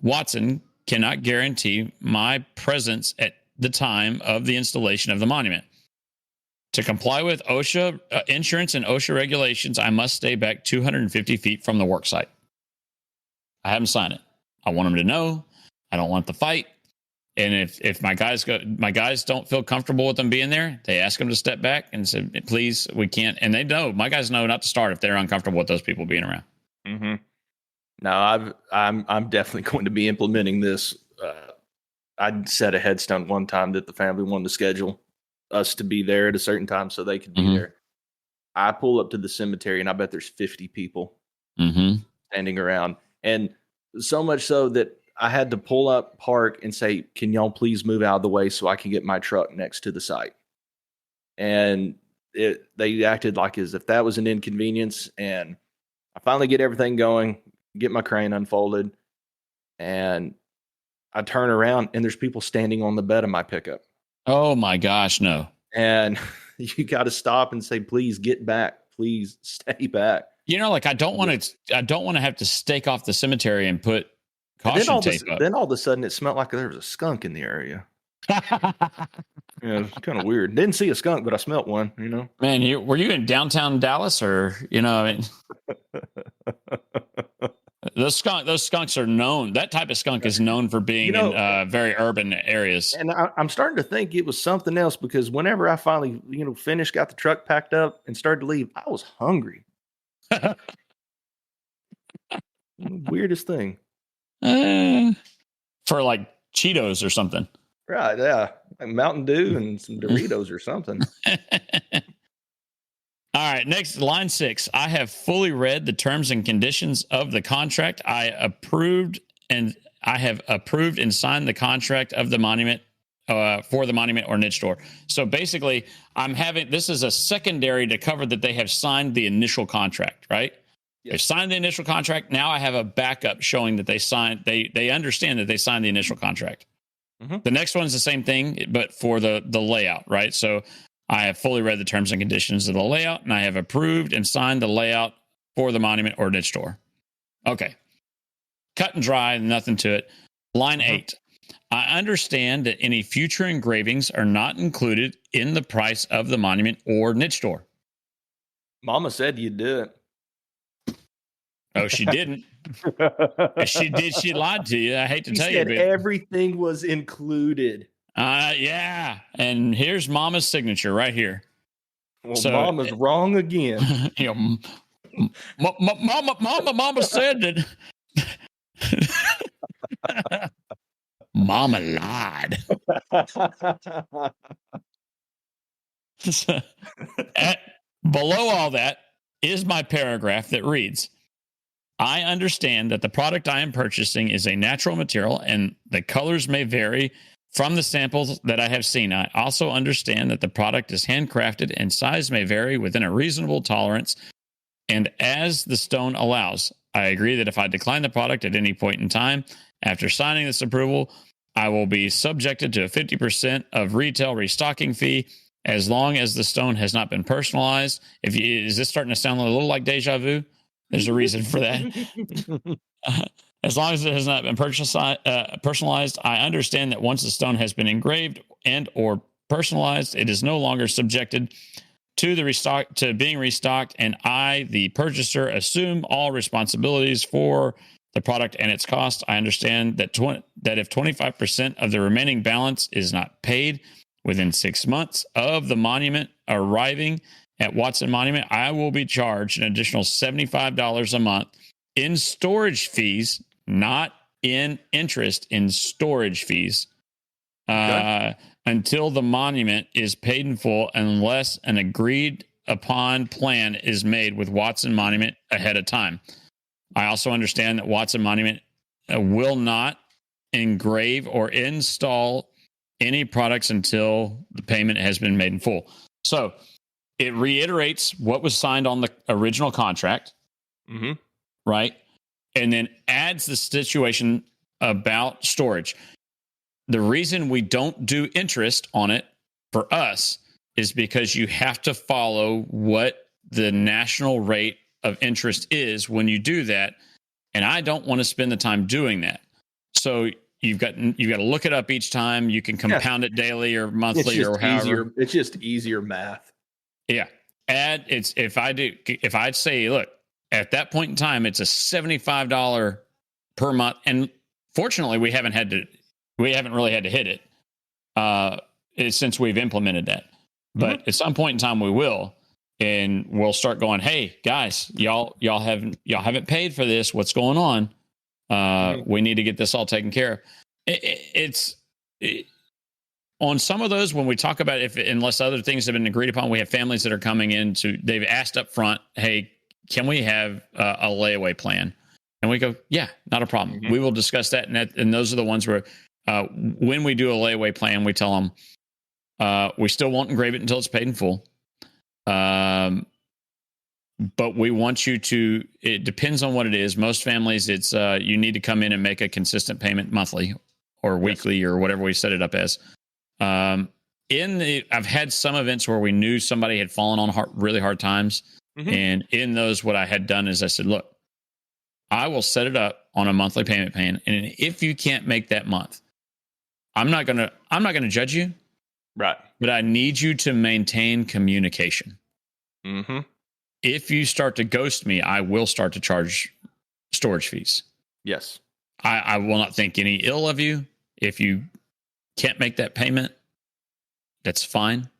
Watson cannot guarantee my presence at the time of the installation of the monument. To comply with OSHA insurance and OSHA regulations, I must stay back 250 feet from the work site. I haven't signed it. I want them to know. I don't want the fight. And if my guys don't feel comfortable with them being there, they ask them to step back and say, please, we can't. And they know, my guys know not to start if they're uncomfortable with those people being around. Mm-hmm. No, I'm definitely going to be implementing this. I set a headstone one time that the family wanted to schedule us to be there at a certain time so they could be there. I pull up to the cemetery and I bet there's 50 people standing around. And so much so that I had to pull up, park, and say, can y'all please move out of the way so I can get my truck next to the site? And they acted like as if that was an inconvenience. And I finally get everything going, get my crane unfolded, and I turn around and there's people standing on the bed of my pickup. Oh my gosh, no. And you got to stop and say, please get back. Please stay back. Like I don't want to have to stake off the cemetery and put caution tape up. Then all of a sudden it smelled like there was a skunk in the area. It's kind of weird. Didn't see a skunk, but I smelt one, Man, were you in downtown Dallas or, Those skunks are known. That type of skunk is known for being in very urban areas. And I'm starting to think it was something else because whenever I finally, finished, got the truck packed up and started to leave, I was hungry. Weirdest thing. For like Cheetos or something. Right, yeah. Like Mountain Dew and some Doritos or something. All right, next, line 6. I have fully read the terms and conditions of the contract. I have approved and signed the contract of the monument for the monument or niche store. So basically, this is a secondary to cover that they have signed the initial contract, right? Yes. They've signed the initial contract. Now I have a backup showing that they understand that they signed the initial contract. The next one's the same thing, but for the layout, right? So I have fully read the terms and conditions of the layout, and I have approved and signed the layout for the monument or niche store. Okay. Cut and dry, nothing to it. Line 8. I understand that any future engravings are not included in the price of the monument or niche store. Mama said you'd do it. Oh, she didn't. If she did, she lied to you. I hate to tell you. But everything was included. Yeah. And here's Mama's signature right here. Well, so, Mama's wrong again. Mama said that Marmalade. Below all that is my paragraph that reads, I understand that the product I am purchasing is a natural material and the colors may vary from the samples that I have seen. I also understand that the product is handcrafted and size may vary within a reasonable tolerance. And as the stone allows, I agree that if I decline the product at any point in time after signing this approval, I will be subjected to a 50% of retail restocking fee as long as the stone has not been personalized. Is this starting to sound a little like deja vu? There's a reason for that. As long as it has not been personalized, I understand that once the stone has been engraved and or personalized, it is no longer subjected to being restocked, and I, the purchaser, assume all responsibilities for the product and its cost. I understand that that if 25% of the remaining balance is not paid within 6 months of the monument arriving at Watson Monument, I will be charged an additional $75 a month in storage fees, not in interest, in storage fees, until the monument is paid in full, unless an agreed upon plan is made with Watson Monument ahead of time. I also understand that Watson Monument will not engrave or install any products until the payment has been made in full. So it reiterates what was signed on the original contract, right? And then adds the situation about storage. The reason we don't do interest on it for us is because you have to follow what the national rate of interest is when you do that. And I don't want to spend the time doing that. So you've got to look it up each time. You can compound it daily or monthly or however. It's just easier math. Yeah. If I'd say, look, at that point in time, it's a $75 per month. And fortunately, we haven't really had to hit it since we've implemented that. But at some point in time, we will, and we'll start going, hey guys, y'all haven't paid for this. What's going on? We need to get this all taken care of. On some of those, when we talk about unless other things have been agreed upon, we have families that are coming in they've asked up front, hey, can we have a layaway plan? And we go, yeah, not a problem. We will discuss that. And those are the ones where when we do a layaway plan, we tell them we still won't engrave it until it's paid in full. But we want you to, it depends on what it is. Most families, it's you need to come in and make a consistent payment monthly or weekly or whatever we set it up as. I've had some events where we knew somebody had fallen on really hard times. And in those, what I had done is I said, look, I will set it up on a monthly payment plan. And if you can't make that month, I'm not going to judge you. Right. But I need you to maintain communication. If you start to ghost me, I will start to charge storage fees. Yes. I will not think any ill of you. If you can't make that payment, that's fine.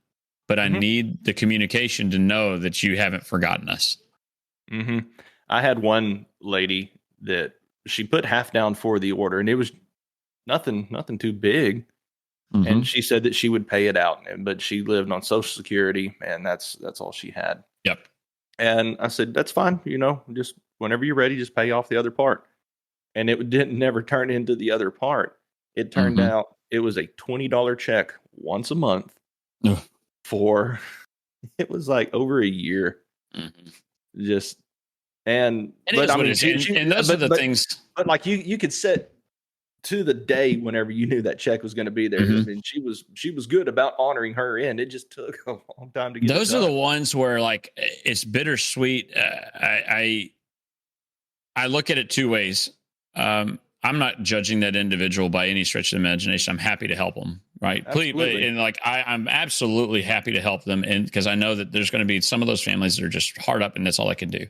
But I need the communication to know that you haven't forgotten us. I had one lady that she put half down for the order, and it was nothing too big. And she said that she would pay it out, but she lived on Social Security, and that's all she had. Yep. And I said, that's fine. Just whenever you're ready, just pay off the other part. And it didn't never turn into the other part. It turned out it was a $20 check once a month for, it was like over a year. Just, but I mean, those are the things. But like you could set to the day whenever you knew that check was going to be there. I mean, she was good about honoring her end. It just took a long time to get those are the ones where like it's bittersweet. I look at it two ways. I'm not judging that individual by any stretch of the imagination. I'm happy to help them. Right. Please, and like I'm absolutely happy to help them. And because I know that there's going to be some of those families that are just hard up and that's all I can do.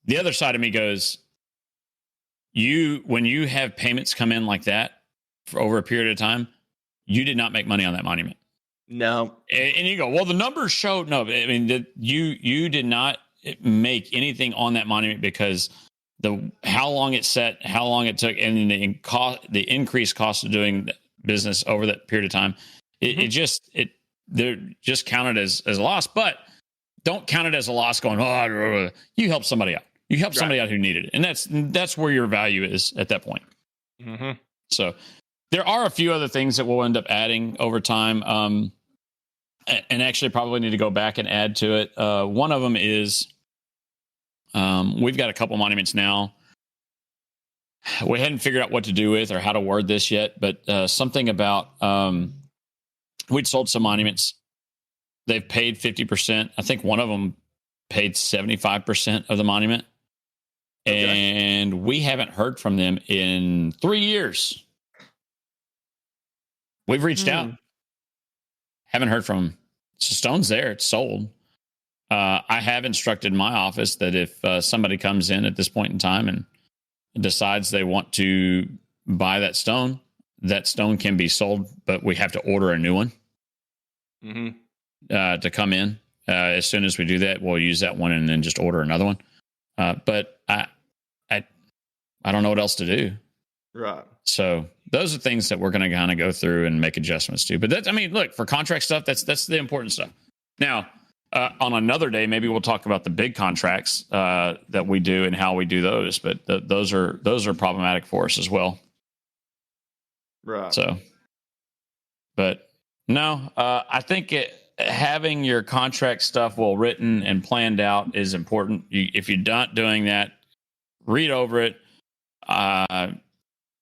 The other side of me goes, when you have payments come in like that for over a period of time, you did not make money on that monument. No. And you go, well, the numbers show, no, I mean, that you did not make anything on that monument because how long it set, how long it took, and the increased cost of doing business over that period of time. They're just counted as a loss, but don't count it as a loss going, oh, you helped somebody out. You helped somebody out who needed it. And that's where your value is at that point. So there are a few other things that we'll end up adding over time. And actually probably need to go back and add to it. One of them is we've got a couple monuments now. We hadn't figured out what to do with or how to word this yet, but something about we'd sold some monuments. They've paid 50%. I think one of them paid 75% of the monument. Okay. And we haven't heard from them in 3 years. We've reached out. Haven't heard from them. So stone's there. It's sold. I have instructed my office that if somebody comes in at this point in time and decides they want to buy that stone can be sold, but we have to order a new one to come in. As soon as we do that, we'll use that one and then just order another one. But I don't know what else to do. Right. So those are things that we're going to kind of go through and make adjustments to. But that's, I mean, look, for contract stuff, that's the important stuff. Now, on another day, maybe we'll talk about the big contracts that we do and how we do those. But those are problematic for us as well. Right. So, but no, I think having your contract stuff well written and planned out is important. If you're not doing that, read over it.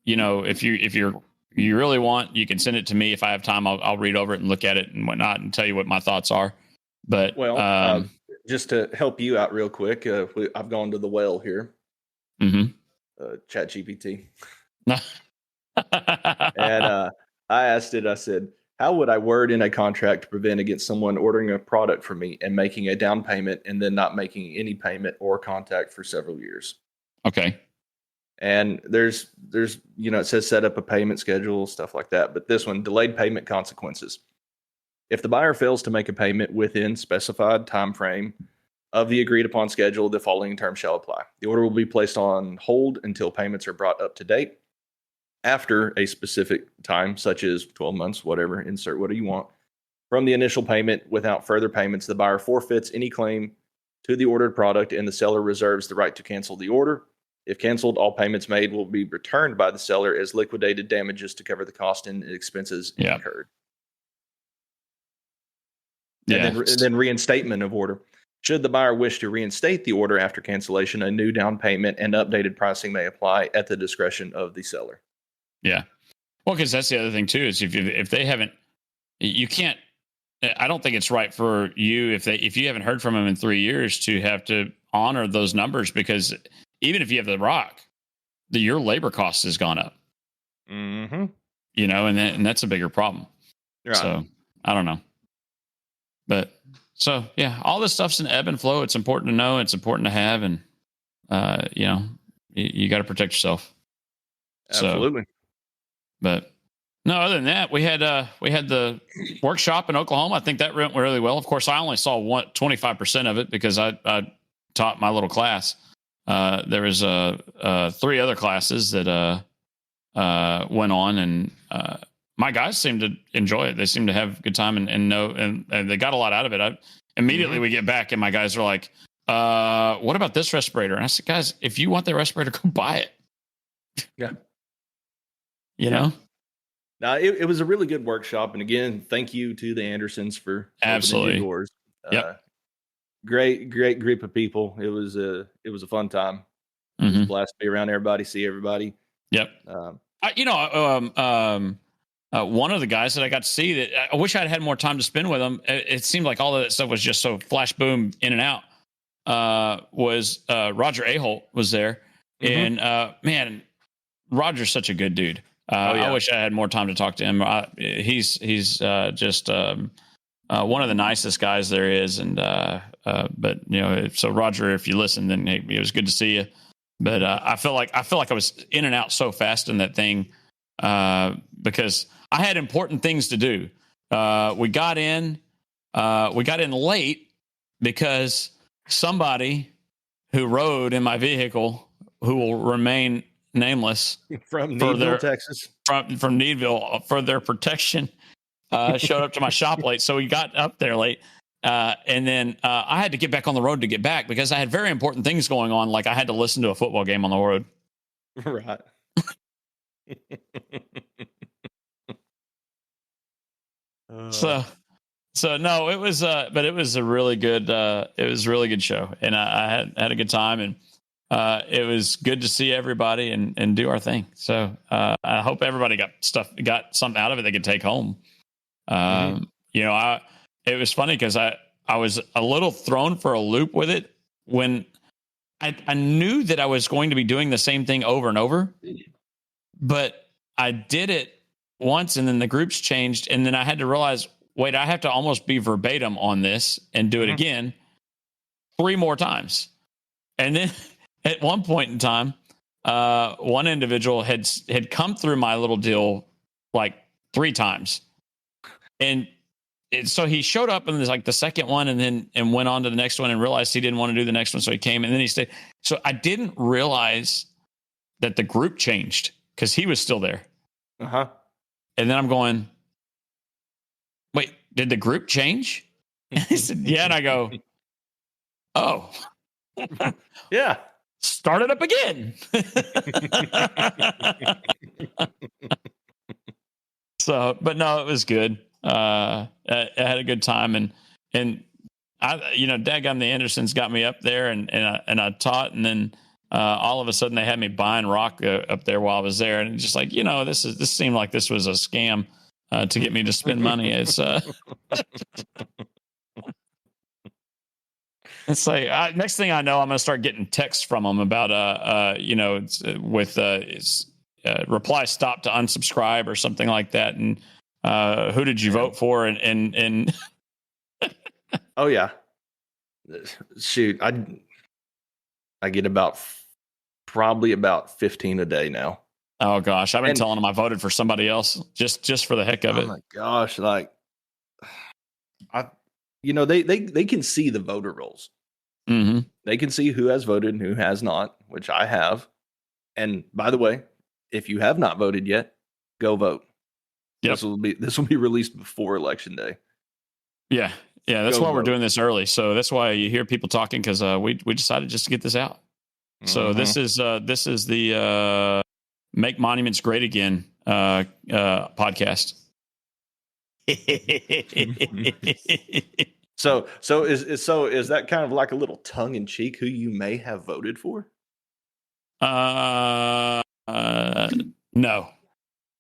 If you really want, you can send it to me. If I have time, I'll read over it and look at it and whatnot and tell you what my thoughts are. But just to help you out real quick, I've gone to the well here. Chat GPT. And I asked it, I said, how would I word in a contract to prevent against someone ordering a product from me and making a down payment and then not making any payment or contact for several years? Okay. And there's it says set up a payment schedule, stuff like that. But this one, delayed payment consequences. If the buyer fails to make a payment within specified time frame of the agreed upon schedule, the following terms shall apply. The order will be placed on hold until payments are brought up to date. After a specific time, such as 12 months, whatever, insert whatever you want, from the initial payment without further payments, the buyer forfeits any claim to the ordered product and the seller reserves the right to cancel the order. If canceled, all payments made will be returned by the seller as liquidated damages to cover the cost and expenses incurred. Yeah. And then reinstatement of order. Should the buyer wish to reinstate the order after cancellation, a new down payment and updated pricing may apply at the discretion of the seller. Yeah. Well, because that's the other thing too, is if they haven't, you can't, I don't think it's right for you if you haven't heard from them in 3 years to have to honor those numbers, because even if you have the rock, your labor cost has gone up. And that's a bigger problem. Right. So I don't know. But so, yeah, all this stuff's an ebb and flow. It's important to know. It's important to have. And, you got to protect yourself. Absolutely. So, but no, other than that, we had the workshop in Oklahoma. I think that went really well. Of course, I only saw 25% of it because I taught my little class. There was 3 other classes that went on, and my guys seemed to enjoy it. They seemed to have a good time and they got a lot out of it. Immediately we get back and my guys are like, what about this respirator? And I said, guys, if you want the respirator, go buy it. Yeah. You know? Now, it was a really good workshop. And again, thank you to the Andersons for absolutely opening doors. Great group of people. It was a fun time. It was a blast to be around everybody, see everybody. Yep. One of the guys that I got to see that I wish I'd had more time to spend with him. It seemed like all of that stuff was just so flash boom in and out. Was Roger Aholt was there, and man, Roger's such a good dude. I wish I had more time to talk to him. He's just one of the nicest guys there is, and but so Roger, if you listen, then it was good to see you. But I feel like I was in and out so fast in that thing because I had important things to do. We got in late because somebody who rode in my vehicle who will remain nameless from Needville, Texas, from Needville for their protection, showed up to my shop late. So we got up there late. And then I had to get back on the road to get back because I had very important things going on. Like I had to listen to a football game on the road. Right. So no, it was, but it was a really good, show, and I had a good time, and it was good to see everybody and do our thing. So I hope everybody got something out of it they could take home. You know, it was funny because I was a little thrown for a loop with it when I knew that I was going to be doing the same thing over and over, but I did it once and then the groups changed. And then I had to realize, wait, I have to almost be verbatim on this and do it again 3 more times. And then at one point in time, one individual had come through my little deal like 3 times. And so he showed up in like the second one and went on to the next one and realized he didn't want to do the next one. So he came and then he stayed. So I didn't realize that the group changed because he was still there. And then I'm going, wait, did the group change? And he said, yeah. And I go, oh, yeah. Start it up again. So, but no, it was good. I had a good time, and I, daggum the Andersons got me up there, and I taught, and then all of a sudden they had me buying rock up there while I was there, and just like this seemed like this was a scam to get me to spend money. It's it's like next thing I know, I'm going to start getting texts from them about reply stop to unsubscribe or something like that, and who did you vote for, and oh yeah, shoot, I get probably about 15 a day now. Oh gosh, I've been telling them I voted for somebody else just for the heck of it. Oh my gosh, like they can see the voter rolls. Mm-hmm. They can see who has voted and who has not, which I have. And by the way, if you have not voted yet, go vote. Yep. This will be released before Election Day. Yeah. That's why we're doing this early. So that's why you hear people talking, because we decided just to get this out. So this is the Make Monuments Great Again podcast. So is that kind of like a little tongue in cheek who you may have voted for?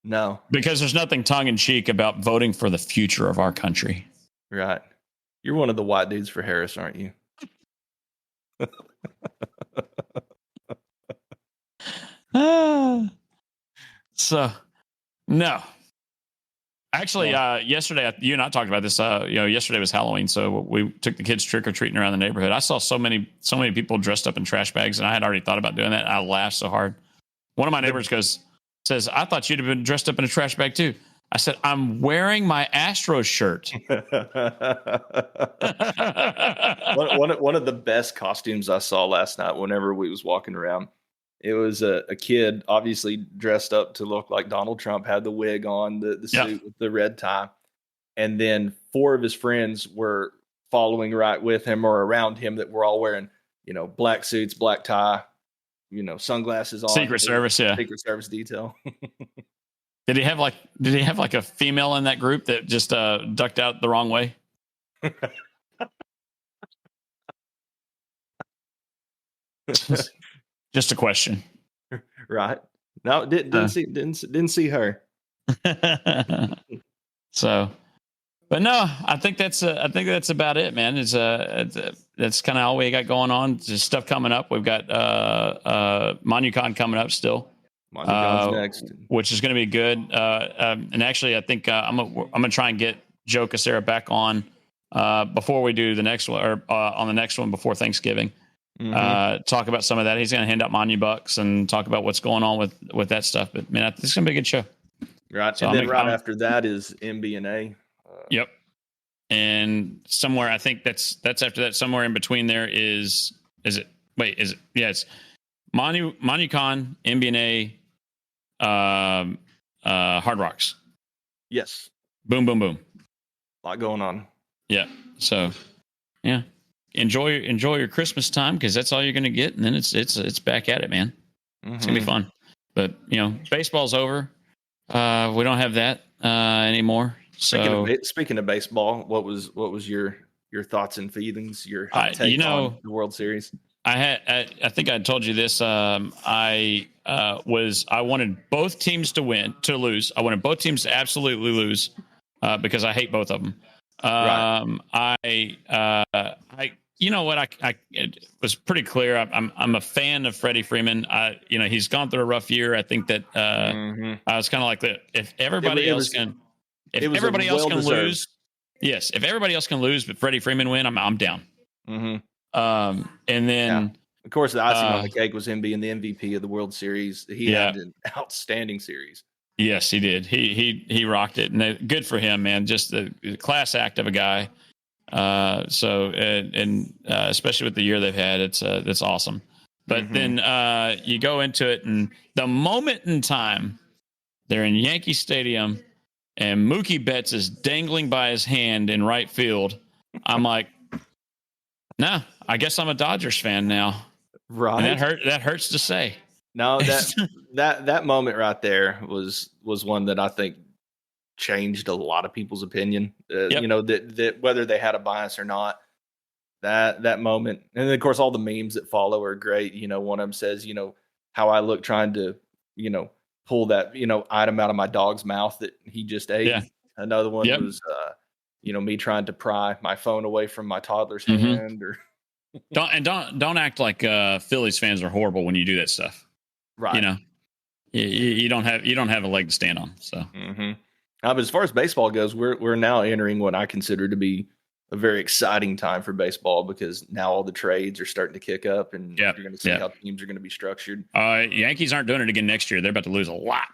No, because there's nothing tongue in cheek about voting for the future of our country. Right. You're one of the white dudes for Harris, aren't you? So no. Actually, yesterday, you and I talked about this. Yesterday was Halloween, so we took the kids trick or treating around the neighborhood. I saw so many people dressed up in trash bags, and I had already thought about doing that. I laughed so hard. One of my neighbors says, "I thought you'd have been dressed up in a trash bag too." I said, "I'm wearing my Astros shirt." one of the best costumes I saw last night. Whenever we was walking around, it was a kid, obviously dressed up to look like Donald Trump, had the wig on, the suit with the red tie. And then 4 of his friends were following right with him or around him that were all wearing, black suits, black tie, sunglasses on. Secret Service detail. Did he have like a female in that group that just ducked out the wrong way? Just a question. Right. No, didn't see her. So, but no, I think that's about it, man. It's that's kind of all we got going on. Just stuff coming up. We've got MonuCon coming up still. MonuCon's next, which is going to be good. And actually, I think I'm gonna try and get Joe Casera back on before we do the next one, or on the next one before Thanksgiving. Talk about some of that. He's going to hand out Monubucks and talk about what's going on with that stuff. But man, this is going to be a good show. Right. So and then after that is MBNA. Yep. And somewhere, I think that's after that, somewhere in between there is it? Wait, is it? Yeah, it's MonuCon, MBNA, Hard Rocks. Yes. Boom, boom, boom. A lot going on. Yeah. So, yeah. Enjoy your Christmas time, because that's all you're going to get, and then it's back at it, man. It's gonna be fun. But baseball's over. We don't have that anymore. So speaking of baseball, what was your thoughts and feelings? Your hot take on the World Series? I think I told you this. I wanted both teams to lose. I wanted both teams to absolutely lose because I hate both of them. You know what? It was pretty clear. I'm a fan of Freddie Freeman. He's gone through a rough year. I think that I was kind of like that. If everybody else can lose, yes. If everybody else can lose, but Freddie Freeman win, I'm down. And then, of course, the icing on the cake was him being the MVP of the World Series. He had an outstanding series. Yes, he did. He rocked it, and good for him, man. Just the class act of a guy. Especially with the year they've had, it's awesome. But then you go into it, and the moment in time they're in Yankee Stadium and Mookie Betts is dangling by his hand in right field, I'm like, nah, I guess I'm a Dodgers fan now. Right. And that hurts to say. No, that moment right there was one that I think changed a lot of people's opinion. That whether they had a bias or not, that moment, and then of course all the memes that follow are great. One of them says, how I look trying to, pull that item out of my dog's mouth that he just ate. Yeah. Another one was me trying to pry my phone away from my toddler's hand. Or don't act like Phillies fans are horrible when you do that stuff. Right. You don't have a leg to stand on. So. But as far as baseball goes, we're now entering what I consider to be a very exciting time for baseball, because now all the trades are starting to kick up, and you're going to see how teams are going to be structured. Yankees aren't doing it again next year. They're about to lose a lot.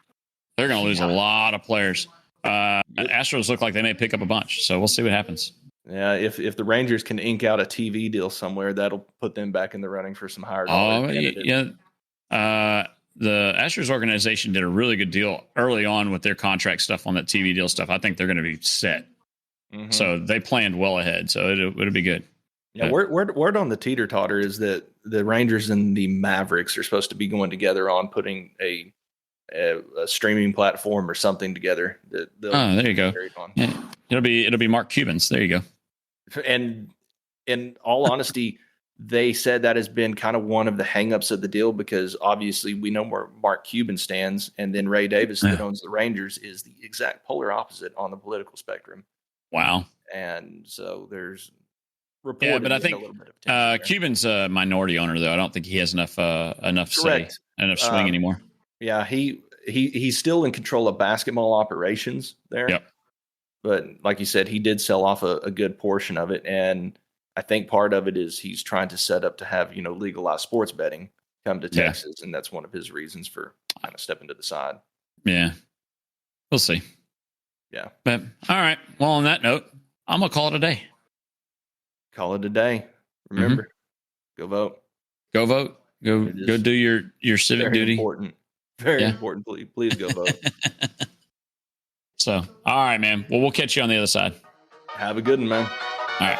They're going to lose a lot of players. Astros look like they may pick up a bunch, so we'll see what happens. Yeah, if the Rangers can ink out a TV deal somewhere, that'll put them back in the running for some higher dollar candidates. The Astros organization did a really good deal early on with their contract stuff on that TV deal stuff. I think they're going to be set. So they planned well ahead. So it'll be good. Yeah, word on the teeter-totter is that the Rangers and the Mavericks are supposed to be going together on putting a streaming platform or something together. There you go. Yeah. It'll be Mark Cuban's. There you go. And in all honesty, they said that has been kind of one of the hangups of the deal, because obviously we know where Mark Cuban stands, and then Ray Davis, that owns the Rangers, is the exact polar opposite on the political spectrum. Wow. And so there's reported. Yeah, but I think Cuban's a minority owner, though. I don't think he has enough say, enough swing anymore. Yeah, he's still in control of basketball operations there. Yep. But like you said, he did sell off a good portion of it, and I think part of it is he's trying to set up to have, legalized sports betting come to Texas. And that's one of his reasons for kind of stepping to the side. Yeah. We'll see. Yeah. But all right. Well, on that note, I'm going to call it a day. Call it a day. Remember, go vote. Go vote. Go do your civic duty. Important. Very important. Please go vote. So, all right, man. Well, we'll catch you on the other side. Have a good one, man. All right.